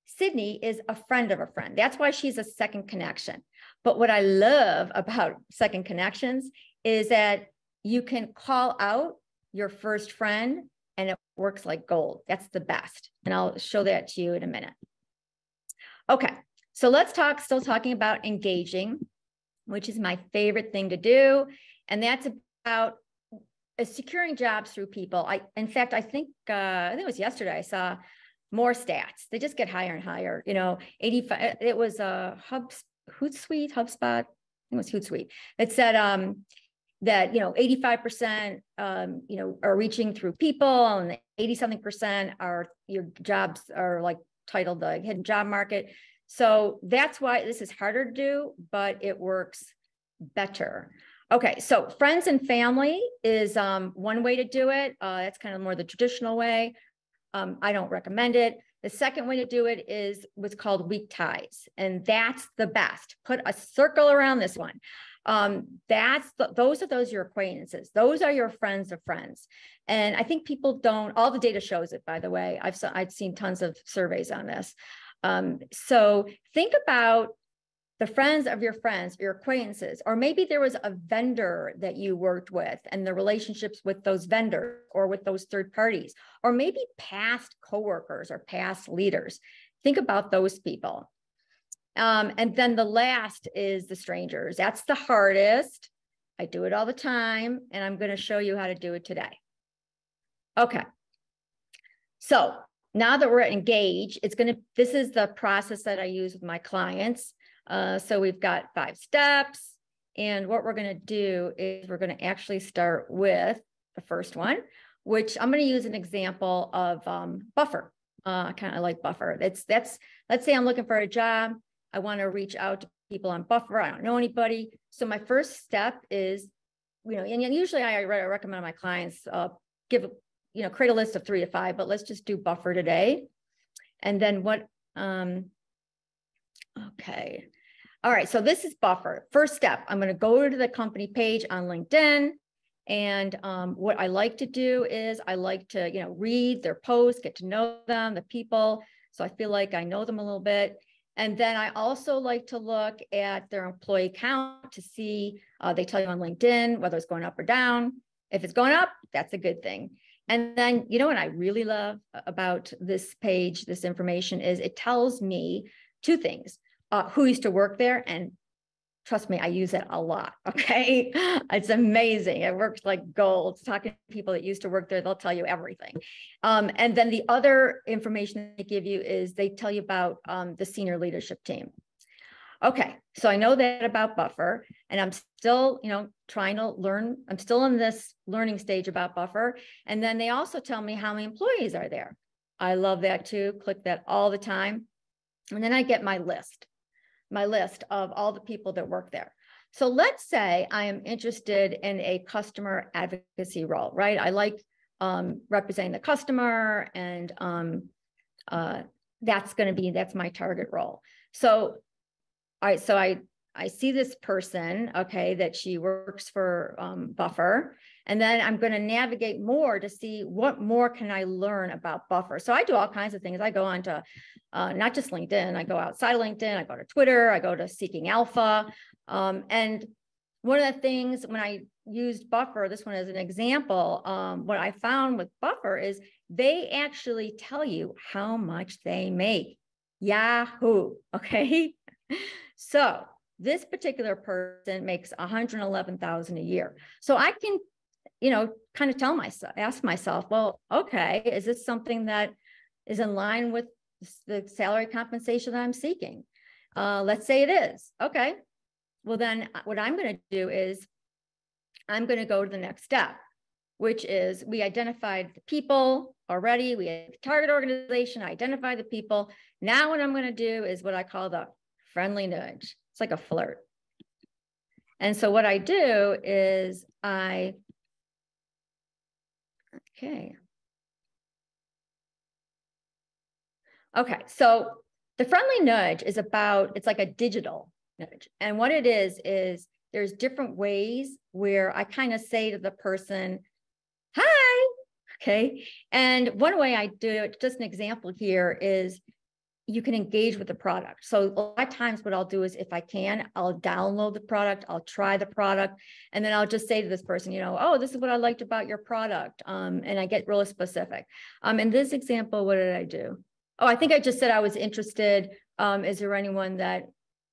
Sydney is a friend of a friend. That's why she's a second connection. But what I love about second connections is that you can call out your first friend and it works like gold. That's the best. And I'll show that to you in a minute. Okay. So let's still talking about engaging, which is my favorite thing to do. And that's about securing jobs through people. In fact, I think it was yesterday, I saw more stats. They just get higher and higher, 85, it was Hootsuite, HubSpot, I think it was Hootsuite. It said that, 85%, are reaching through people, and 80-something% are your jobs are like titled the hidden job market. So that's why this is harder to do, but it works better. Okay, so friends and family is one way to do it. That's kind of more the traditional way. I don't recommend it. The second way to do it is what's called weak ties, and that's the best. Put a circle around this one. Those are your acquaintances. Those are your friends of friends. And I think people don't, all the data shows it, by the way. I've seen tons of surveys on this. So think about the friends of your friends, your acquaintances, or maybe there was a vendor that you worked with and the relationships with those vendors or with those third parties, or maybe past coworkers or past leaders. Think about those people. And then the last is the strangers. That's the hardest. I do it all the time, and I'm going to show you how to do it today. Okay. So now that we're engaged, this is the process that I use with my clients. So we've got 5 steps, and what we're going to do is we're going to actually start with the first one, which I'm going to use an example of Buffer. I kind of like Buffer. Let's say I'm looking for a job. I want to reach out to people on Buffer. I don't know anybody. So my first step is, and usually I recommend my clients create a list of 3 to 5, but let's just do Buffer today. And then okay. All right. So this is Buffer. First step, I'm going to go to the company page on LinkedIn. And what I like to do is I like to, read their posts, get to know them, the people. So I feel like I know them a little bit. And then I also like to look at their employee count to see, they tell you on LinkedIn, whether it's going up or down. If it's going up, that's a good thing. And then, what I really love about this page, this information, is it tells me 2 things. Who used to work there, and trust me, I use it a lot. Okay. It's amazing. It works like gold. Talking to people that used to work there, they'll tell you everything. And then the other information they give you is they tell you about the senior leadership team. Okay. So I know that about Buffer, and I'm still, trying to learn. I'm still in this learning stage about Buffer. And then they also tell me how many employees are there. I love that too. Click that all the time. And then I get my list of all the people that work there. So let's say I am interested in a customer advocacy role, right? I like representing the customer, and that's my target role. So I see this person, okay, that she works for Buffer, and then I'm going to navigate more to see what more can I learn about Buffer. So I do all kinds of things. I go on to not just LinkedIn, I go outside of LinkedIn, I go to Twitter, I go to Seeking Alpha. And one of the things when I used Buffer, this one as an example, what I found with Buffer is they actually tell you how much they make. Yahoo, okay? So this particular person makes $111,000 a year. So I can, kind of ask myself, well, okay, is this something that is in line with the salary compensation that I'm seeking? Let's say it is. Okay. Well, then what I'm going to do is I'm going to go to the next step, which is we identified the people already. We had the target organization, identified the people. Now what I'm going to do is what I call the friendly nudge. It's like a flirt. And so what I do is Okay, so the friendly nudge is it's like a digital nudge. And what it is there's different ways where I kind of say to the person, hi, okay? And one way I do it, just an example here, is you can engage with the product. So a lot of times what I'll do is, if I can, I'll download the product, I'll try the product, and then I'll just say to this person, oh, this is what I liked about your product. And I get really specific. In this example, what did I do? Oh, I think I just said I was interested. Is there anyone that,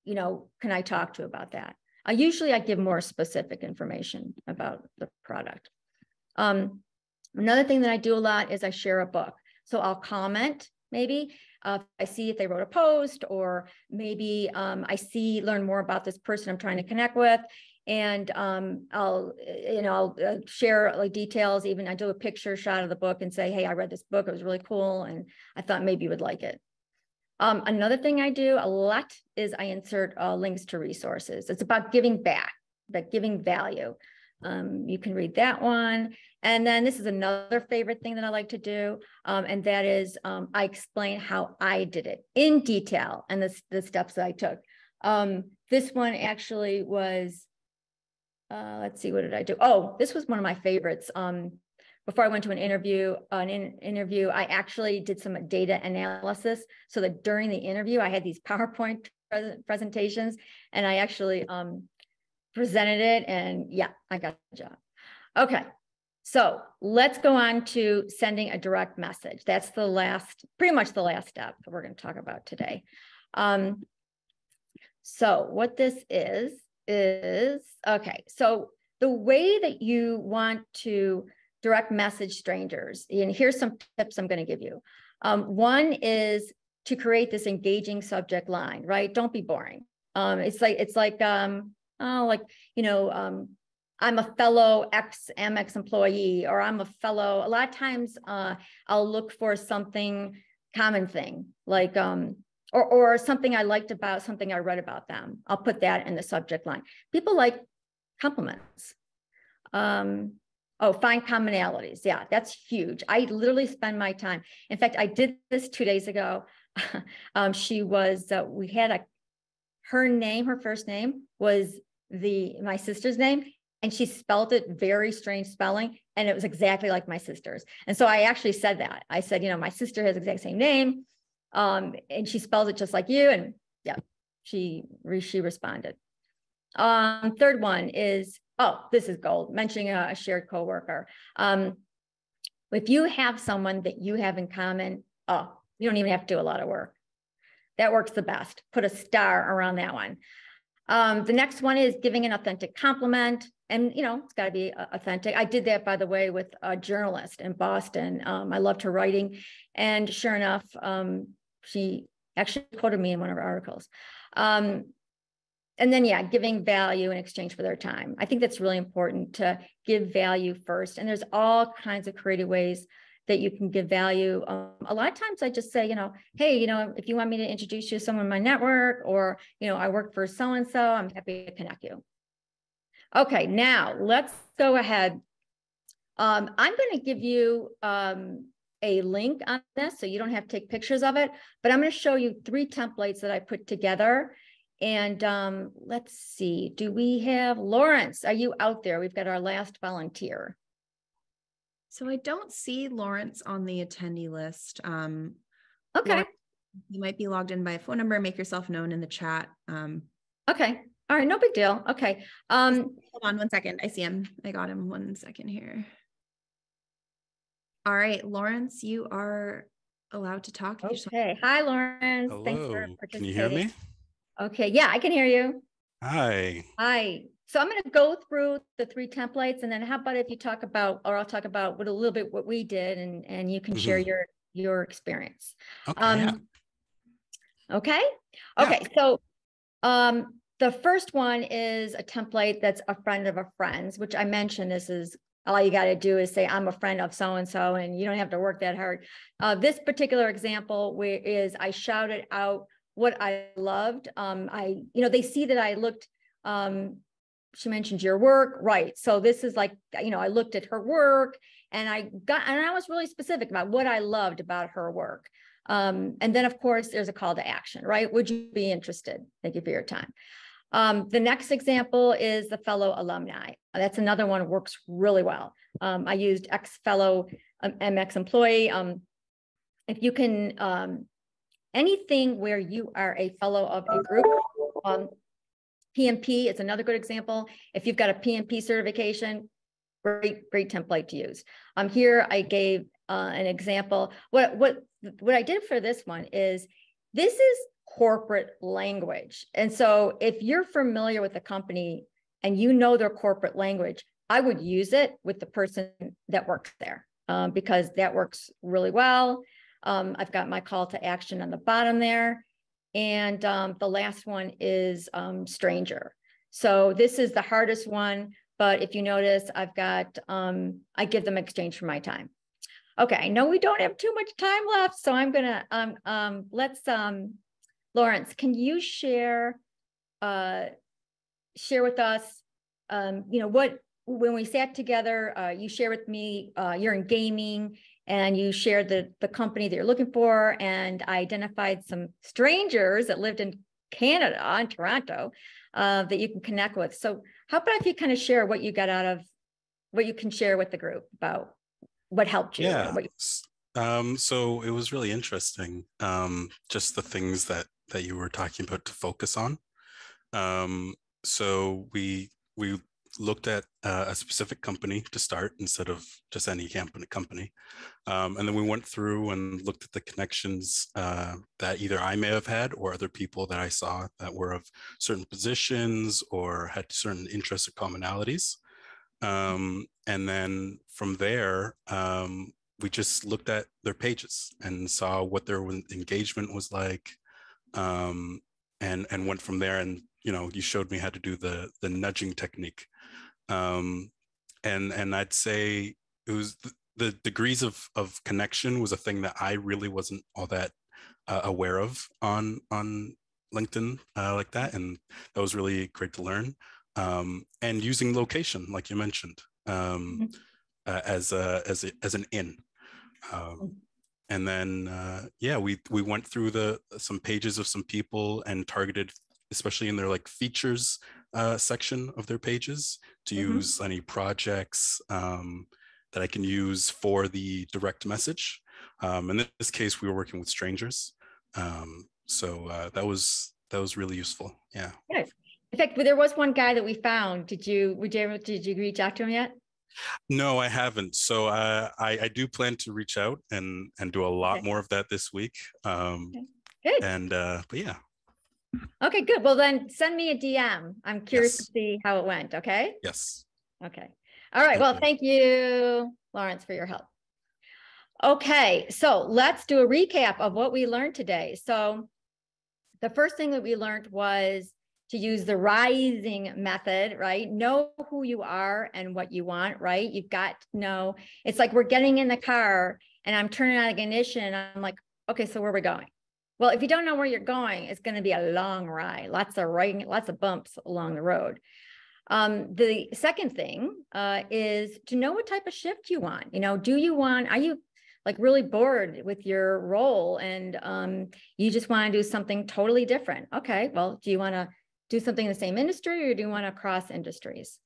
can I talk to about that? Usually I give more specific information about the product. Another thing that I do a lot is I share a book. So I'll comment, maybe I see if they wrote a post, or maybe I learn more about this person I'm trying to connect with. And I'll share like details. Even I do a picture shot of the book and say, hey, I read this book. It was really cool. And I thought maybe you would like it. Another thing I do a lot is I insert links to resources. It's about giving back, about giving value. You can read that one. And then this is another favorite thing that I like to do. And that is I explain how I did it in detail and the steps that I took. This one actually was, let's see, what did I do? Oh, this was one of my favorites. Before I went to an interview, I actually did some data analysis so that during the interview, I had these PowerPoint presentations, and I actually presented it, and yeah, I got the job. Okay, so let's go on to sending a direct message. That's pretty much the last step that we're going to talk about today. So what this is, okay, so the way that you want to direct message strangers, and here's some tips I'm going to give you. One is to create this engaging subject line, right? Don't be boring. It's like I'm a fellow ex-Amex employee, or I'm a fellow. A lot of times I'll look for something common thing, like or something I liked about something I read about them. I'll put that in the subject line. People like compliments. Oh, find commonalities. Yeah, that's huge. I literally spend my time. In fact, I did this 2 days ago. She was, we had her first name was my sister's name, and she spelled it very strange spelling, and it was exactly like my sister's. And so I actually said that. I said, my sister has the exact same name, and she spells it just like you. And yeah, she responded. Third one is, oh, this is gold, mentioning a shared coworker. If you have someone that you have in common, oh, you don't even have to do a lot of work. That works the best. Put a star around that one. The next one is giving an authentic compliment. And, it's got to be authentic. I did that, by the way, with a journalist in Boston. I loved her writing. And sure enough, she actually quoted me in one of her articles. And then, yeah, giving value in exchange for their time. I think that's really important, to give value first. And there's all kinds of creative ways that you can give value. A lot of times I just say, hey, if you want me to introduce you to someone in my network, or, I work for so-and-so, I'm happy to connect you. Okay, now let's go ahead. I'm going to give you a link on this, so you don't have to take pictures of it, but I'm going to show you 3 templates that I put together. And let's see, do we have Lawrence? Are you out there? We've got our last volunteer. So I don't see Lawrence on the attendee list. Okay. Lawrence, you might be logged in by a phone number. Make yourself known in the chat. Okay. All right. No big deal. Okay. Hold on 1 second. I see him. I got him. 1 second here. All right, Lawrence, you are allowed to talk. Okay. Hi, Lawrence. Hello. Thanks for participating. Can you hear me? Okay. Yeah, I can hear you. Hi. Hi. So I'm going to go through the 3 templates, and then how about if you talk about, or I'll talk about a little bit what we did, and you can share your experience. Okay. Yeah. Okay. Yeah. Okay. So the first one is a template that's a friend of a friend's, which I mentioned. This is all you got to do is say, I'm a friend of so-and-so, and you don't have to work that hard. This particular example is I shouted out what I loved. They see that I looked, she mentioned your work, right? So this is like, I looked at her work and I was really specific about what I loved about her work. And then of course there's a call to action, right? Would you be interested? Thank you for your time. The next example is the fellow alumni. That's another one that works really well. I used ex-fellow MX employee. If you can, anything where you are a fellow of a group, PMP is another good example. If you've got a PMP certification, great template to use. Here I gave an example. What I did for this one is, this is corporate language. And so if you're familiar with the company and you know their corporate language, I would use it with the person that works there because that works really well. I've got my call to action on the bottom there. And the last one is stranger. So this is the hardest one, but if you notice, I've got, I give them exchange for my time. Okay, I know we don't have too much time left, so I'm gonna, Lawrence, can you share with us, when we sat together, you shared with me, you're in gaming, and you shared the company that you're looking for, and I identified some strangers that lived in Canada, in Toronto, that you can connect with. So how about if you kind of share what you got out of, what you can share with the group about what helped you? Yeah. So it was really interesting, just the things that you were talking about to focus on. So we looked at a specific company to start instead of just any company. And then we went through and looked at the connections that either I may have had or other people that I saw that were of certain positions or had certain interests or commonalities. And then from there, we just looked at their pages and saw what their engagement was like, and went from there. And you showed me how to do the nudging technique, and I'd say it was the degrees of connection was a thing that I really wasn't all that aware of on LinkedIn like that, and that was really great to learn. And using location, like you mentioned, as an in. And then we went through some pages of some people and targeted, especially in their like features section of their pages, to use any projects that I can use for the direct message. In this case, we were working with strangers, so that was really useful. Yeah. Good. In fact, there was one guy that we found. Did you reach out to him yet? No, I haven't. So I do plan to reach out and do a lot more of that this week. Good. And but yeah. Okay, good. Well, then send me a DM. I'm curious to see how it went. Okay. Yes. Okay. All right. Thank you, Lawrence, for your help. Okay, so let's do a recap of what we learned today. So the first thing that we learned was to use the rising method, right? Know who you are and what you want, right? You've got to know. It's like we're getting in the car and I'm turning on the ignition and I'm like, okay, so where are we going? Well, if you don't know where you're going, it's going to be a long ride, lots of bumps along the road. The second thing is to know what type of shift you want. Are you like really bored with your role and you just want to do something totally different? Okay, well, do you want to do something in the same industry or do you want to cross industries?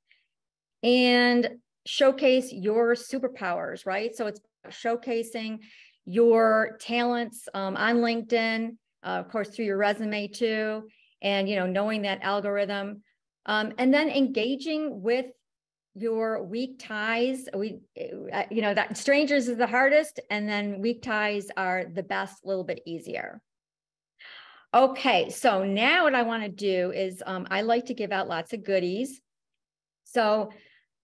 And showcase your superpowers, right? So it's showcasing your talents on LinkedIn, of course, through your resume too, and knowing that algorithm, and then engaging with your weak ties. That strangers is the hardest, and then weak ties are the best, a little bit easier. Okay, so now what I want to do is I like to give out lots of goodies. So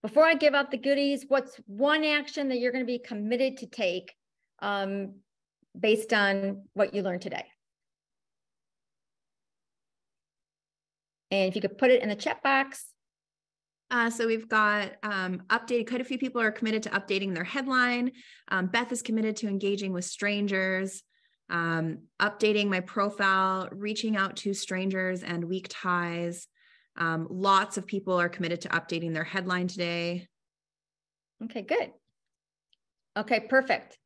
before I give out the goodies, what's one action that you're going to be committed to take based on what you learned today? And if you could put it in the chat box. So we've got updated, quite a few people are committed to updating their headline. Beth is committed to engaging with strangers. updating my profile, reaching out to strangers and weak ties. Lots of people are committed to updating their headline today. Okay, good. Okay, perfect.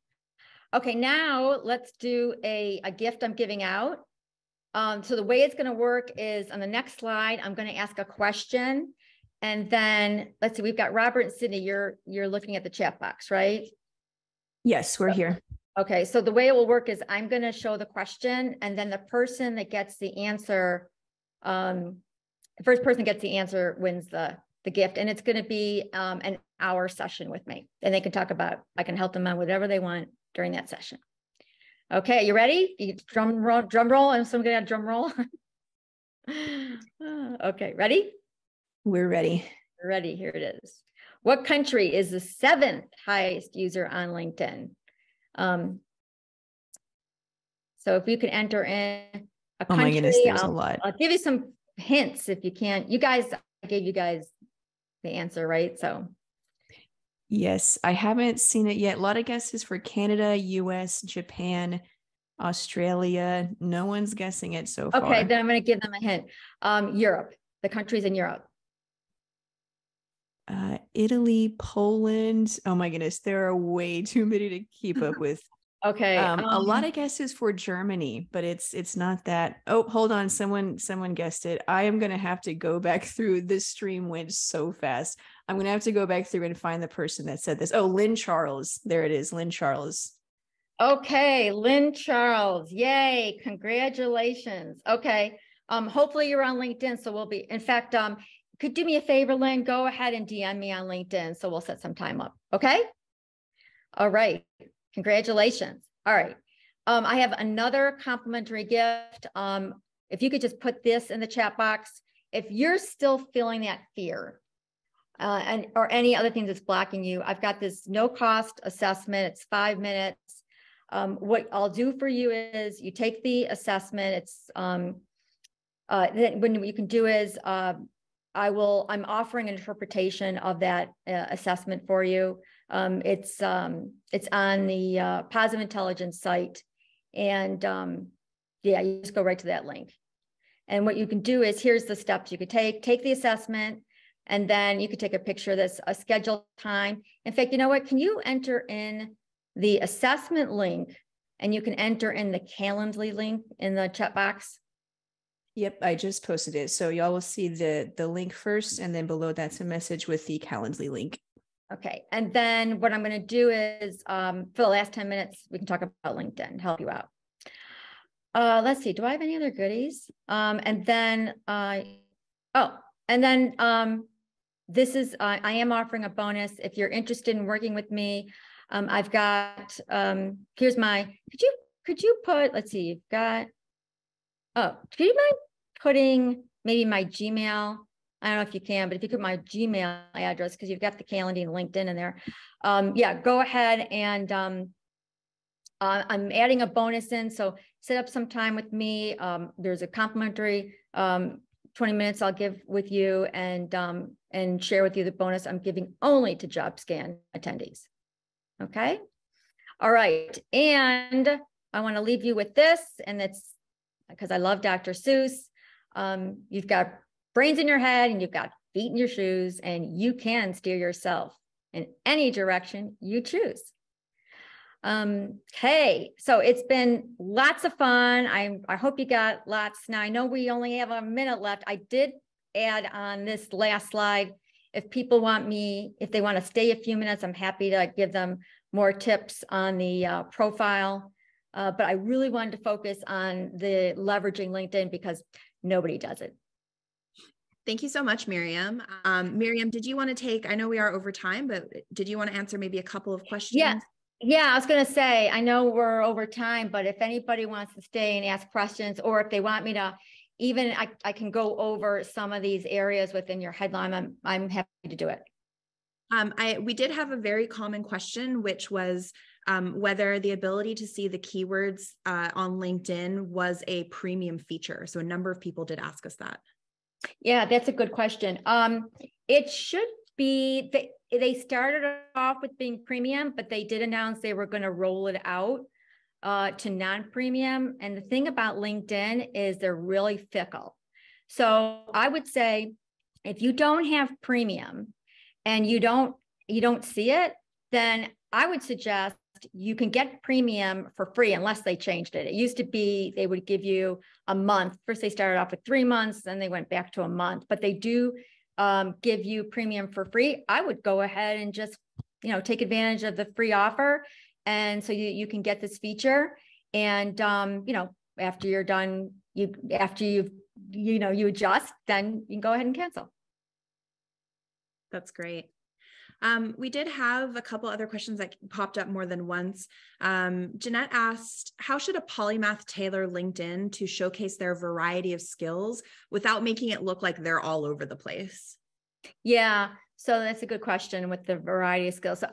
Okay, now let's do a gift I'm giving out. So the way it's going to work is on the next slide, I'm going to ask a question. And then let's see, we've got Robert and Sydney. You're looking at the chat box, right? Yes, we're here. Okay, so the way it will work is I'm going to show the question, and then the person that gets the answer, the first person gets the answer wins the gift. And it's going to be an hour session with me. And they can talk about, I can help them on whatever they want during that session. Okay, you ready? Drum roll. And someone get a drum roll. Okay, ready? We're ready. Ready, here it is. What country is the 7th highest user on LinkedIn? So if you can enter in a country, oh my goodness, there's a lot. I'll give you some hints if you can't. You guys, I gave you guys the answer, right? So yes, I haven't seen it yet. A lot of guesses for Canada, US, Japan, Australia. No one's guessing it so far. okay, then I'm going to give them a hint. Europe, the countries in Europe. Italy, Poland. Oh my goodness, there are way too many to keep up with. Okay. A lot of guesses for Germany, but it's not that. Oh, hold on. Someone guessed it. I am going to have to go back through. This stream went so fast. I'm going to have to go back through and find the person that said this. Oh, Lynn Charles. There it is. Lynn Charles. Okay. Lynn Charles. Yay. Congratulations. Okay. Hopefully you're on LinkedIn. So we'll be, in fact, could do me a favor, Lynn, go ahead and DM me on LinkedIn. So we'll set some time up. Okay. All right. Congratulations. All right. I have another complimentary gift. If you could just put this in the chat box, if you're still feeling that fear or any other thing that's blocking you, I've got this no cost assessment. It's 5 minutes. What I'll do for you is you take the assessment. It's then what you can do is I'm offering an interpretation of that assessment for you. It's on the Positive Intelligence site, and yeah, you just go right to that link. And what you can do is, here's the steps you could take the assessment, and then you could take a picture of this, a scheduled time. In fact, you know what? Can you enter in the assessment link, and you can enter in the Calendly link in the chat box? Yep, I just posted it. So y'all will see the link first, and then below that's a message with the Calendly link. Okay. And then what I'm going to do is for the last 10 minutes, we can talk about LinkedIn, help you out. Let's see. Do I have any other goodies? This is, I am offering a bonus. If you're interested in working with me, I've got, here's my, could you put, let's see, you've got, oh, do you mind putting maybe my Gmail? I don't know if you can, but if you put my Gmail address, because you've got the Calendly and LinkedIn in there. Yeah, go ahead and I'm adding a bonus in. So set up some time with me. There's a complimentary 20 minutes I'll give with you and share with you the bonus I'm giving only to JobScan attendees. Okay. All right. And I want to leave you with this, and it's because I love Dr. Seuss. You've got brains in your head and you've got feet in your shoes, and you can steer yourself in any direction you choose. Okay, so it's been lots of fun. I hope you got lots. Now, I know we only have a minute left. I did add on this last slide, if people want me, if they want to stay a few minutes, I'm happy to give them more tips on the profile. But I really wanted to focus on the leveraging LinkedIn because nobody does it. Thank you so much, Miriam. Miriam, did you want to take, I know we are over time, but did you want to answer maybe a couple of questions? Yeah, I was going to say, I know we're over time, but if anybody wants to stay and ask questions, or if they want me to, even I can go over some of these areas within your headline, I'm happy to do it. We did have a very common question, which was whether the ability to see the keywords on LinkedIn was a premium feature. So a number of people did ask us that. Yeah, that's a good question. It should be, they started off with being premium, but they did announce they were going to roll it out. to non-premium. And the thing about LinkedIn is they're really fickle. So I would say if you don't have premium and you don't see it, then I would suggest you can get premium for free unless they changed it. It used to be they would give you a month. First, they started off with 3 months, then they went back to a month, but they do give you premium for free. I would go ahead and just, take advantage of the free offer. And so you can get this feature. And, after you're done, you adjust, then you can go ahead and cancel. That's great. We did have a couple other questions that popped up more than once. Jeanette asked, how should a polymath tailor LinkedIn to showcase their variety of skills without making it look like they're all over the place? Yeah, so that's a good question with the variety of skills. So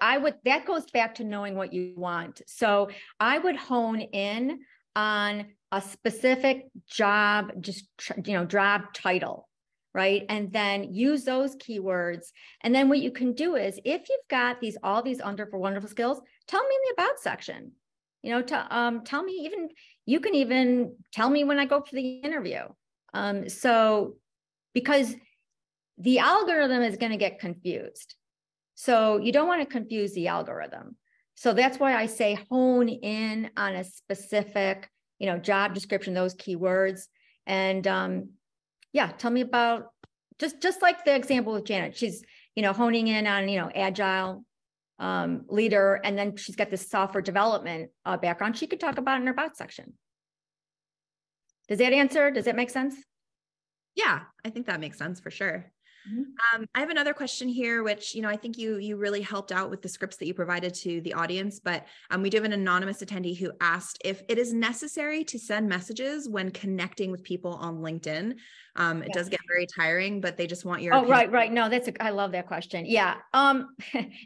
that goes back to knowing what you want. So I would hone in on a specific job, just, job title. Right. And then use those keywords. And then what you can do is if you've got all these wonderful skills, tell me in the about section, tell me you can even tell me when I go for the interview. So because the algorithm is going to get confused. So you don't want to confuse the algorithm. So that's why I say hone in on a specific, job description, those keywords. And, yeah, tell me about just like the example with Janet. She's, honing in on, agile leader, and then she's got this software development background. She could talk about it in her about section. Does that answer? Does that make sense? Yeah, I think that makes sense for sure. Mm-hmm. I have another question here, which, I think you really helped out with the scripts that you provided to the audience, but we do have an anonymous attendee who asked if it is necessary to send messages when connecting with people on LinkedIn. It does get very tiring, but they just want your opinion. Right. No, I love that question. Yeah. And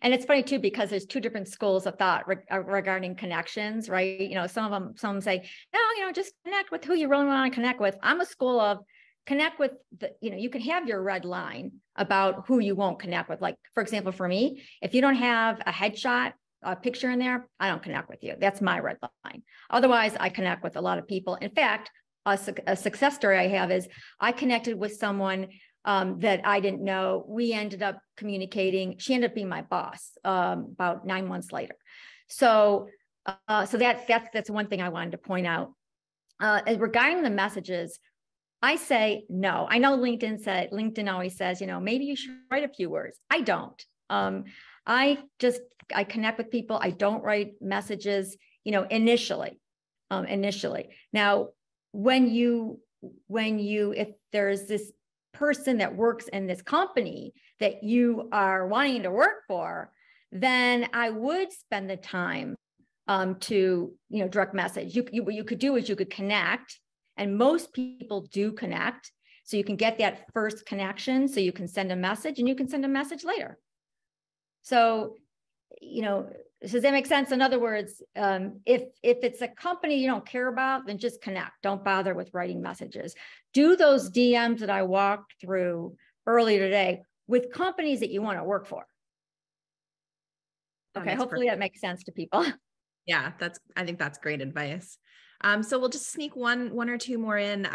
it's funny too, because there's two different schools of thought regarding connections, right? Some say, no, just connect with who you really want to connect with. I'm a school of connect with you can have your red line about who you won't connect with. Like, for example, for me, if you don't have a headshot, a picture in there, I don't connect with you. That's my red line. Otherwise, I connect with a lot of people. In fact, a success story I have is I connected with someone that I didn't know. We ended up communicating. She ended up being my boss about 9 months later. So that's one thing I wanted to point out. Regarding the messages, I say no. I know LinkedIn always says, maybe you should write a few words. I don't. I connect with people. I don't write messages, initially. Now, if there's this person that works in this company that you are wanting to work for, then I would spend the time to, direct message. What you could do is you could connect. And most people do connect. So you can get that first connection. So you can send a message and you can send a message later. So, does that make sense? In other words, if it's a company you don't care about, then just connect. Don't bother with writing messages. Do those DMs that I walked through earlier today with companies that you want to work for. Okay, hopefully that makes sense to people. Yeah, I think that's great advice. So we'll just sneak one or two more in.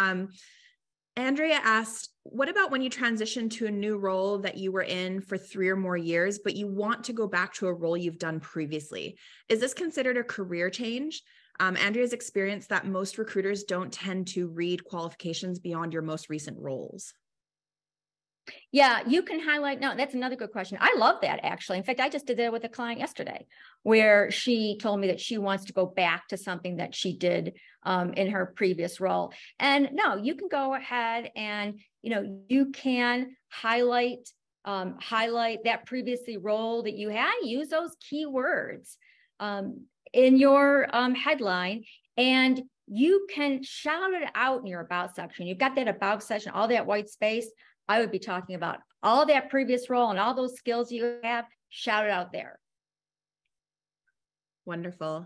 Andrea asked, what about when you transition to a new role that you were in for 3 or more years, but you want to go back to a role you've done previously? Is this considered a career change? Andrea's experienced that most recruiters don't tend to read qualifications beyond your most recent roles. Yeah, you can highlight. No, that's another good question. I love that, actually. In fact, I just did that with a client yesterday where she told me that she wants to go back to something that she did in her previous role. And no, you can go ahead and, you can highlight that previously role that you had, use those keywords in your headline, and you can shout it out in your about section. You've got that about section, all that white space. I would be talking about all that previous role and all those skills you have, shout it out there. Wonderful.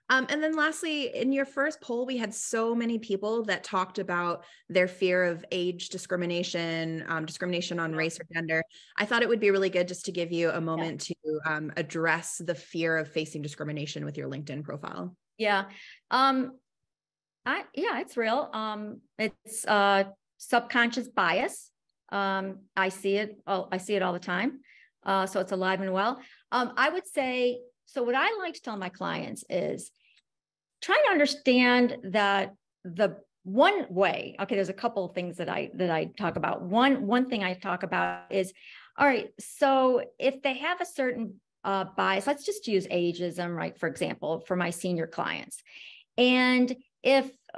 And then lastly, in your first poll, we had so many people that talked about their fear of age discrimination, discrimination on race or gender. I thought it would be really good just to give you a moment to address the fear of facing discrimination with your LinkedIn profile. Yeah. It's real. It's subconscious bias. I see it all the time. So it's alive and well. I would say, so what I like to tell my clients is try to understand that the one way, okay, there's a couple of things that I talk about. One thing I talk about is, all right, so if they have a certain bias, let's just use ageism, right? For example, for my senior clients. And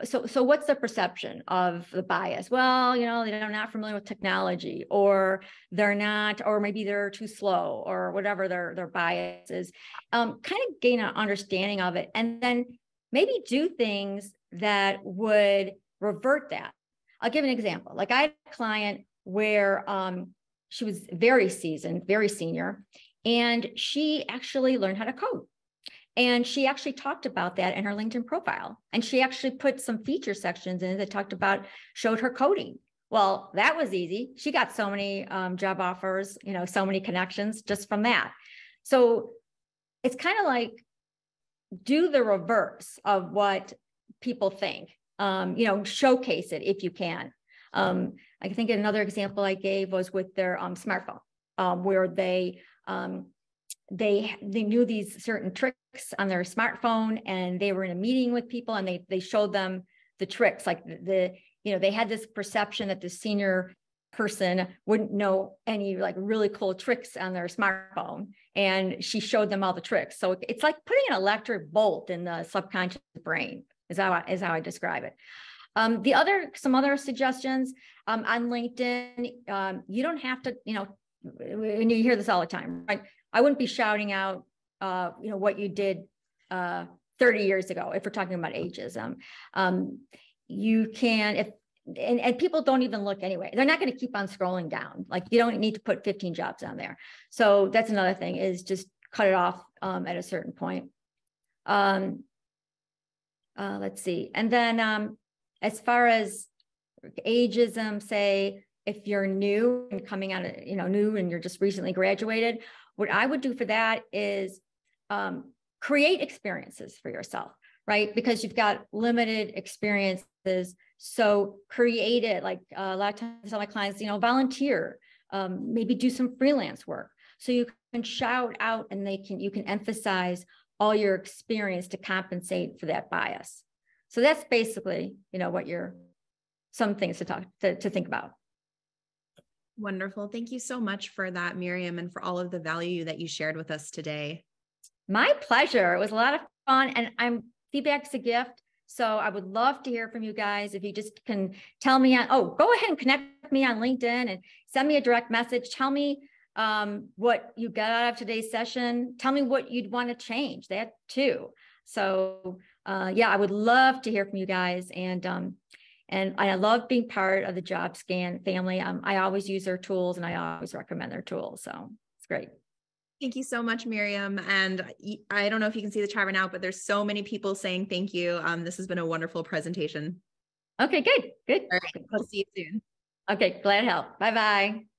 so what's the perception of the bias? Well, they're not familiar with technology, or they're not, or maybe they're too slow, or whatever their bias is. Kind of gain an understanding of it, and then maybe do things that would revert that. I'll give an example. Like I had a client where she was very seasoned, very senior, and she actually learned how to code. And she actually talked about that in her LinkedIn profile. And she actually put some feature sections in that showed her coding. Well, that was easy. She got so many job offers, so many connections just from that. So it's kind of like do the reverse of what people think, showcase it if you can. I think another example I gave was with their smartphone, where they knew these certain tricks on their smartphone, and they were in a meeting with people, and they showed them the tricks. Like they had this perception that the senior person wouldn't know any like really cool tricks on their smartphone, and she showed them all the tricks. So it's like putting an electric bolt in the subconscious brain is how I describe it. Some other suggestions on LinkedIn, you don't have to, and you hear this all the time, right? I wouldn't be shouting out, what you did 30 years ago, if we're talking about ageism. You can, and people don't even look anyway. They're not going to keep on scrolling down. Like you don't need to put 15 jobs on there. So that's another thing, is just cut it off at a certain point. Let's see. And then as far as ageism, say, if you're new and coming out of, new and you're just recently graduated, what I would do for that is create experiences for yourself, right? Because you've got limited experiences. So create it. Like a lot of times I tell my clients, volunteer, maybe do some freelance work. So you can shout out and you can emphasize all your experience to compensate for that bias. So that's basically, some things to think about. Wonderful. Thank you so much for that, Miriam, and for all of the value that you shared with us today. My pleasure. It was a lot of fun, and feedback's a gift. So I would love to hear from you guys. If you just can tell me go ahead and connect with me on LinkedIn and send me a direct message. Tell me what you got out of today's session. Tell me what you'd want to change, that too. So I would love to hear from you guys. And I love being part of the JobScan family. I always use their tools, and I always recommend their tools. So it's great. Thank you so much, Miriam. And I don't know if you can see the chat right now, but there's so many people saying thank you. This has been a wonderful presentation. Okay, good. All right, we'll see you soon. Okay, glad to help. Bye-bye.